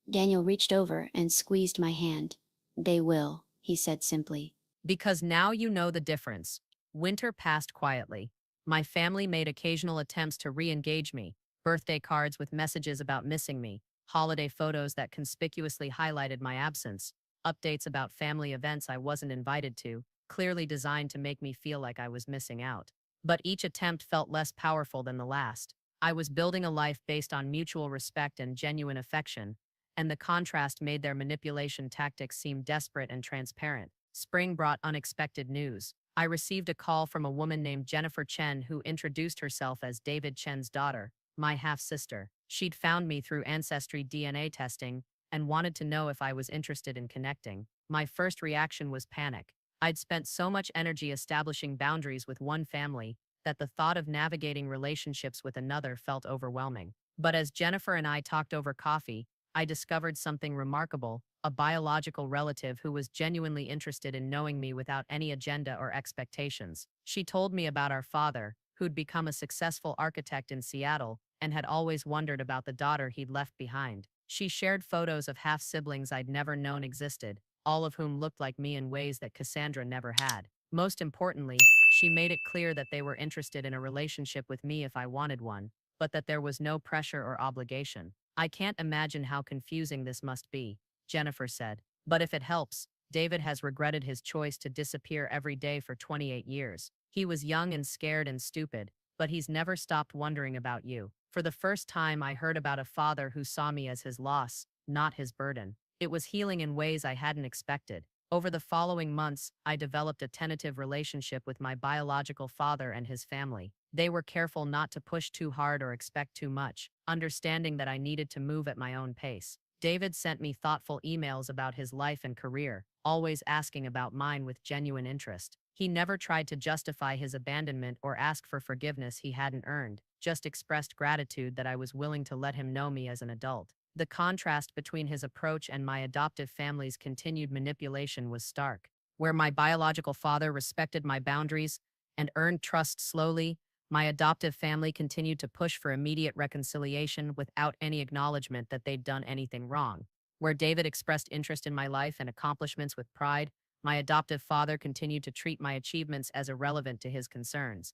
Daniel reached over and squeezed my hand. "They will," he said simply.
"Because now you know the difference." Winter passed quietly. My family made occasional attempts to re-engage me: birthday cards with messages about missing me, holiday photos that conspicuously highlighted my absence, updates about family events I wasn't invited to, clearly designed to make me feel like I was missing out. But each attempt felt less powerful than the last. I was building a life based on mutual respect and genuine affection, and the contrast made their manipulation tactics seem desperate and transparent. Spring brought unexpected news. I received a call from a woman named Jennifer Chen who introduced herself as David Chen's daughter, my half-sister. She'd found me through ancestry DNA testing and wanted to know if I was interested in connecting. My first reaction was panic. I'd spent so much energy establishing boundaries with one family that the thought of navigating relationships with another felt overwhelming. But as Jennifer and I talked over coffee, I discovered something remarkable: a biological relative who was genuinely interested in knowing me without any agenda or expectations. She told me about our father, who'd become a successful architect in Seattle and had always wondered about the daughter he'd left behind. She shared photos of half-siblings I'd never known existed, all of whom looked like me in ways that Cassandra never had. Most importantly, she made it clear that they were interested in a relationship with me if I wanted one, but that there was no pressure or obligation. "I can't imagine how confusing this must be," Jennifer said. "But if it helps, David has regretted his choice to disappear every day for 28 years. He was young and scared and stupid, but he's never stopped wondering about you." For the first time, I heard about a father who saw me as his loss, not his burden. It was healing in ways I hadn't expected. Over the following months, I developed a tentative relationship with my biological father and his family. They were careful not to push too hard or expect too much, understanding that I needed to move at my own pace. David sent me thoughtful emails about his life and career, always asking about mine with genuine interest. He never tried to justify his abandonment or ask for forgiveness he hadn't earned, just expressed gratitude that I was willing to let him know me as an adult. The contrast between his approach and my adoptive family's continued manipulation was stark. Where my biological father respected my boundaries and earned trust slowly, my adoptive family continued to push for immediate reconciliation without any acknowledgement that they'd done anything wrong. Where David expressed interest in my life and accomplishments with pride, my adoptive father continued to treat my achievements as irrelevant to his concerns.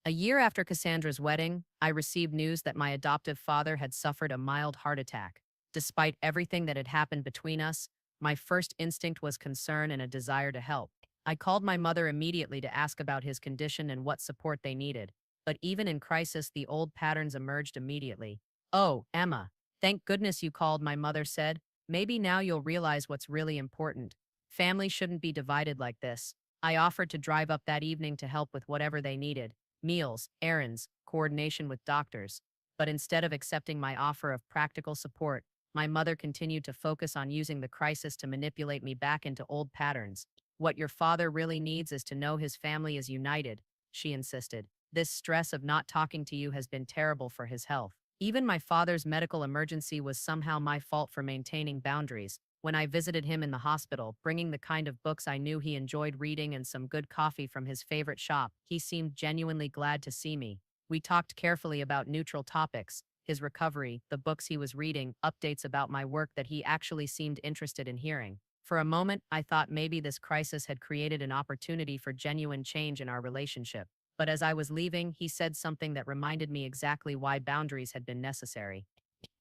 A year after Cassandra's wedding, I received news that my adoptive father had suffered a mild heart attack. Despite everything that had happened between us, my first instinct was concern and a desire to help. I called my mother immediately to ask about his condition and what support they needed. But even in crisis, the old patterns emerged immediately. "Oh, Emma, thank goodness you called," my mother said. "Maybe now you'll realize what's really important. Family shouldn't be divided like this." I offered to drive up that evening to help with whatever they needed: meals, errands, coordination with doctors. But instead of accepting my offer of practical support, my mother continued to focus on using the crisis to manipulate me back into old patterns. "What your father really needs is to know his family is united," she insisted. "This stress of not talking to you has been terrible for his health." Even my father's medical emergency was somehow my fault for maintaining boundaries. When I visited him in the hospital, bringing the kind of books I knew he enjoyed reading and some good coffee from his favorite shop, he seemed genuinely glad to see me. We talked carefully about neutral topics: his recovery, the books he was reading, updates about my work that he actually seemed interested in hearing. For a moment, I thought maybe this crisis had created an opportunity for genuine change in our relationship. But as I was leaving, he said something that reminded me exactly why boundaries had been necessary.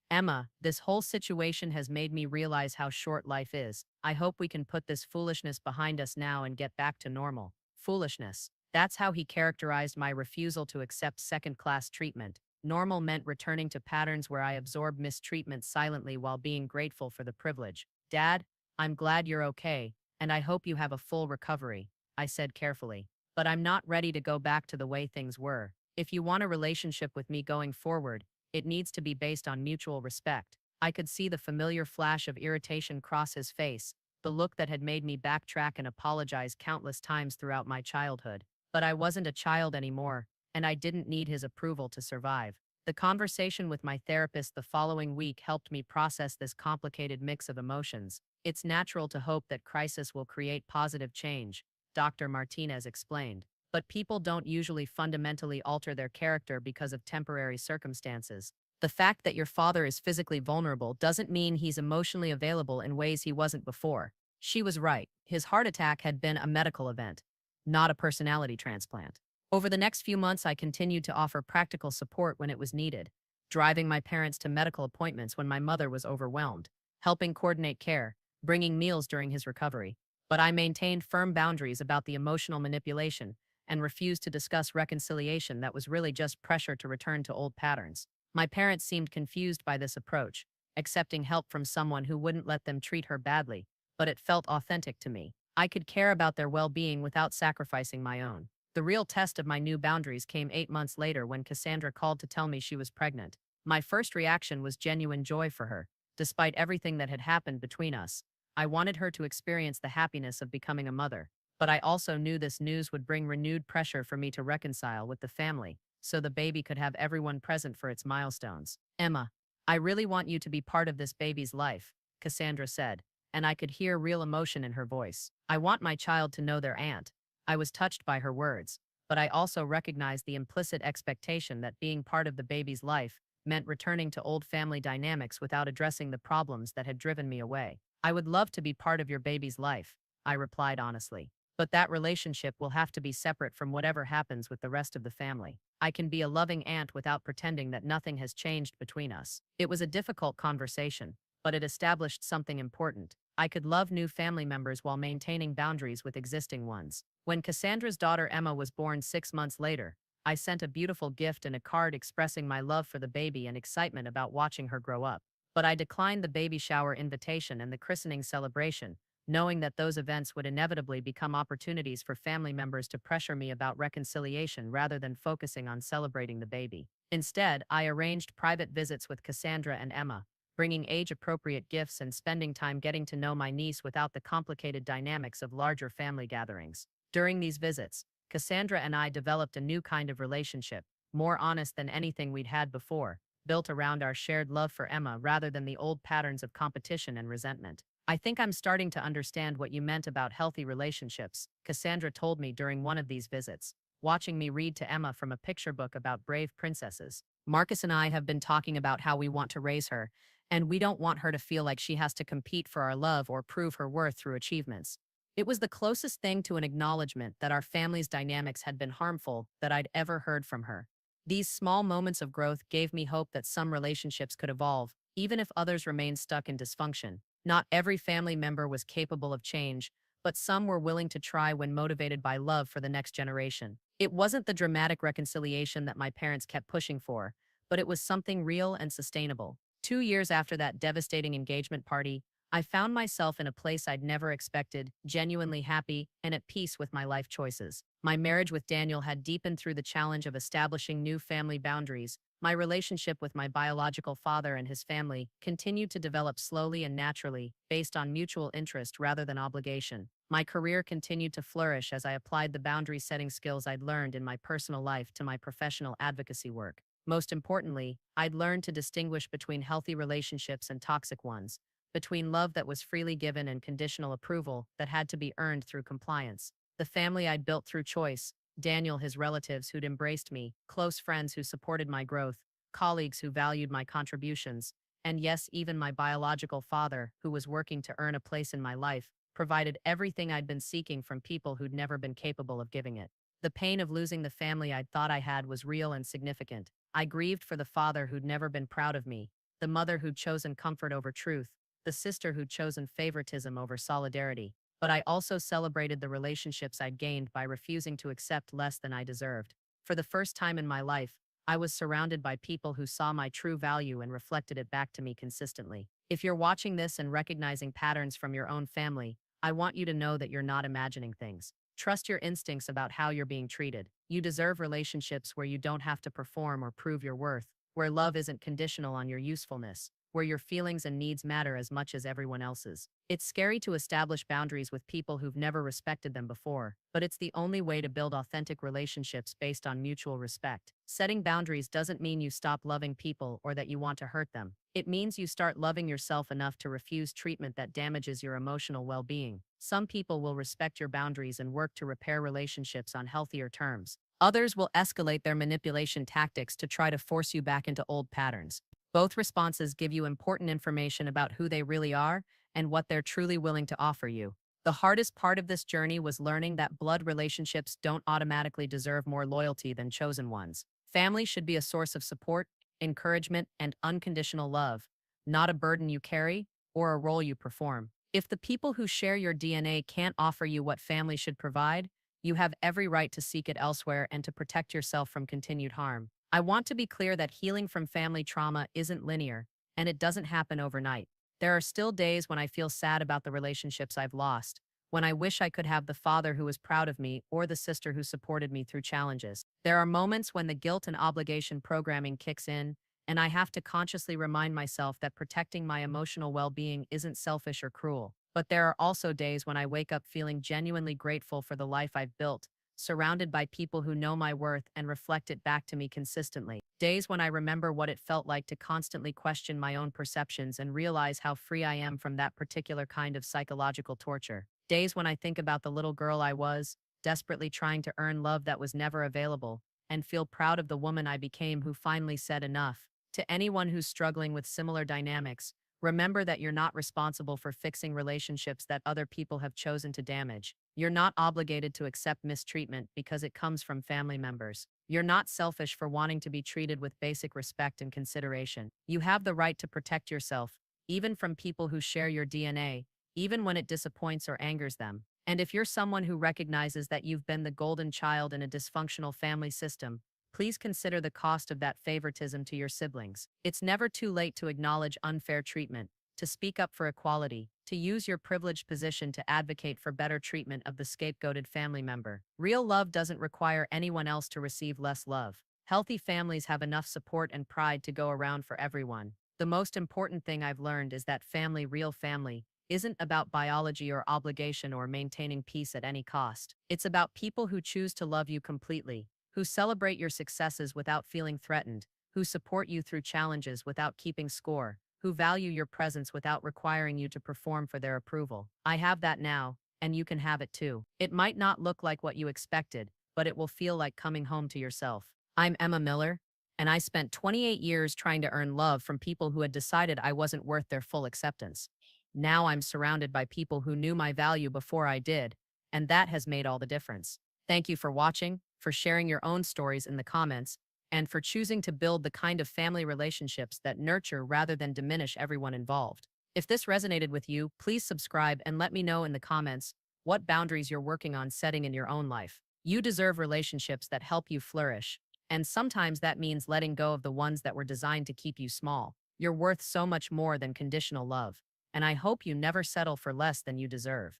"Emma, this whole situation has made me realize how short life is. I hope we can put this foolishness behind us now and get back to normal." Foolishness. That's how he characterized my refusal to accept second-class treatment. Normal meant returning to patterns where I absorbed mistreatment silently while being grateful for the privilege. "Dad, I'm glad you're okay, and I hope you have a full recovery," I said carefully. "But I'm not ready to go back to the way things were. If you want a relationship with me going forward, it needs to be based on mutual respect." I could see the familiar flash of irritation cross his face, the look that had made me backtrack and apologize countless times throughout my childhood. But I wasn't a child anymore, and I didn't need his approval to survive. The conversation with my therapist the following week helped me process this complicated mix of emotions. "It's natural to hope that crisis will create positive change," Dr. Martinez explained. "But people don't usually fundamentally alter their character because of temporary circumstances. The fact that your father is physically vulnerable doesn't mean he's emotionally available in ways he wasn't before." She was right. His heart attack had been a medical event, not a personality transplant. Over the next few months, I continued to offer practical support when it was needed, driving my parents to medical appointments when my mother was overwhelmed, helping coordinate care, bringing meals during his recovery. But I maintained firm boundaries about the emotional manipulation and refused to discuss reconciliation that was really just pressure to return to old patterns. My parents seemed confused by this approach, accepting help from someone who wouldn't let them treat her badly, but it felt authentic to me. I could care about their well-being without sacrificing my own. The real test of my new boundaries came 8 months later when Cassandra called to tell me she was pregnant. My first reaction was genuine joy for her. Despite everything that had happened between us, I wanted her to experience the happiness of becoming a mother. But I also knew this news would bring renewed pressure for me to reconcile with the family, so the baby could have everyone present for its milestones. "Emma, I really want you to be part of this baby's life," Cassandra said, and I could hear real emotion in her voice. "I want my child to know their aunt." I was touched by her words, but I also recognized the implicit expectation that being part of the baby's life meant returning to old family dynamics without addressing the problems that had driven me away. "I would love to be part of your baby's life," I replied honestly. "But that relationship will have to be separate from whatever happens with the rest of the family. I can be a loving aunt without pretending that nothing has changed between us." It was a difficult conversation, but it established something important. I could love new family members while maintaining boundaries with existing ones. When Cassandra's daughter Emma was born 6 months later, I sent a beautiful gift and a card expressing my love for the baby and excitement about watching her grow up. But I declined the baby shower invitation and the christening celebration, knowing that those events would inevitably become opportunities for family members to pressure me about reconciliation rather than focusing on celebrating the baby. Instead, I arranged private visits with Cassandra and Emma, bringing age-appropriate gifts and spending time getting to know my niece without the complicated dynamics of larger family gatherings. During these visits, Cassandra and I developed a new kind of relationship, more honest than anything we'd had before. built around our shared love for Emma rather than the old patterns of competition and resentment. I think I'm starting to understand what you meant about healthy relationships, Cassandra told me during one of these visits, watching me read to Emma from a picture book about brave princesses. Marcus and I have been talking about how we want to raise her, and we don't want her to feel like she has to compete for our love or prove her worth through achievements. It was the closest thing to an acknowledgement that our family's dynamics had been harmful that I'd ever heard from her. These small moments of growth gave me hope that some relationships could evolve, even if others remained stuck in dysfunction. Not every family member was capable of change, but some were willing to try when motivated by love for the next generation. It wasn't the dramatic reconciliation that my parents kept pushing for, but it was something real and sustainable. 2 years after that devastating engagement party, I found myself in a place I'd never expected, genuinely happy and at peace with my life choices. My marriage with Daniel had deepened through the challenge of establishing new family boundaries. My relationship with my biological father and his family continued to develop slowly and naturally, based on mutual interest rather than obligation. My career continued to flourish as I applied the boundary-setting skills I'd learned in my personal life to my professional advocacy work. Most importantly, I'd learned to distinguish between healthy relationships and toxic ones, between love that was freely given and conditional approval that had to be earned through compliance. The family I'd built through choice, Daniel, his relatives who'd embraced me, close friends who supported my growth, colleagues who valued my contributions, and yes, even my biological father, who was working to earn a place in my life, provided everything I'd been seeking from people who'd never been capable of giving it. The pain of losing the family I'd thought I had was real and significant. I grieved for the father who'd never been proud of me, the mother who'd chosen comfort over truth, the sister who'd chosen favoritism over solidarity. But I also celebrated the relationships I'd gained by refusing to accept less than I deserved. For the first time in my life, I was surrounded by people who saw my true value and reflected it back to me consistently. If you're watching this and recognizing patterns from your own family, I want you to know that you're not imagining things. Trust your instincts about how you're being treated. You deserve relationships where you don't have to perform or prove your worth, where love isn't conditional on your usefulness, where your feelings and needs matter as much as everyone else's. It's scary to establish boundaries with people who've never respected them before, but it's the only way to build authentic relationships based on mutual respect. Setting boundaries doesn't mean you stop loving people or that you want to hurt them. It means you start loving yourself enough to refuse treatment that damages your emotional well-being. Some people will respect your boundaries and work to repair relationships on healthier terms. Others will escalate their manipulation tactics to try to force you back into old patterns. Both responses give you important information about who they really are and what they're truly willing to offer you. The hardest part of this journey was learning that blood relationships don't automatically deserve more loyalty than chosen ones. Family should be a source of support, encouragement, and unconditional love, not a burden you carry or a role you perform. If the people who share your DNA can't offer you what family should provide, you have every right to seek it elsewhere and to protect yourself from continued harm. I want to be clear that healing from family trauma isn't linear, and it doesn't happen overnight. There are still days when I feel sad about the relationships I've lost, when I wish I could have the father who was proud of me or the sister who supported me through challenges. There are moments when the guilt and obligation programming kicks in, and I have to consciously remind myself that protecting my emotional well-being isn't selfish or cruel. But there are also days when I wake up feeling genuinely grateful for the life I've built, surrounded by people who know my worth and reflect it back to me consistently. Days when I remember what it felt like to constantly question my own perceptions and realize how free I am from that particular kind of psychological torture. Days when I think about the little girl I was, desperately trying to earn love that was never available, and feel proud of the woman I became who finally said enough. To anyone who's struggling with similar dynamics, remember that you're not responsible for fixing relationships that other people have chosen to damage. You're not obligated to accept mistreatment because it comes from family members. You're not selfish for wanting to be treated with basic respect and consideration. You have the right to protect yourself, even from people who share your DNA, even when it disappoints or angers them. And if you're someone who recognizes that you've been the golden child in a dysfunctional family system, please consider the cost of that favoritism to your siblings. It's never too late to acknowledge unfair treatment, to speak up for equality, to use your privileged position to advocate for better treatment of the scapegoated family member. Real love doesn't require anyone else to receive less love. Healthy families have enough support and pride to go around for everyone. The most important thing I've learned is that family, real family, isn't about biology or obligation or maintaining peace at any cost. It's about people who choose to love you completely, who celebrate your successes without feeling threatened, who support you through challenges without keeping score, who value your presence without requiring you to perform for their approval. I have that now, and you can have it too. It might not look like what you expected, but it will feel like coming home to yourself. I'm Emma Miller, and I spent 28 years trying to earn love from people who had decided I wasn't worth their full acceptance. Now I'm surrounded by people who knew my value before I did, and that has made all the difference. Thank you for watching, for sharing your own stories in the comments, and for choosing to build the kind of family relationships that nurture rather than diminish everyone involved. If this resonated with you, please subscribe and let me know in the comments what boundaries you're working on setting in your own life. You deserve relationships that help you flourish, and sometimes that means letting go of the ones that were designed to keep you small. You're worth so much more than conditional love, and I hope you never settle for less than you deserve.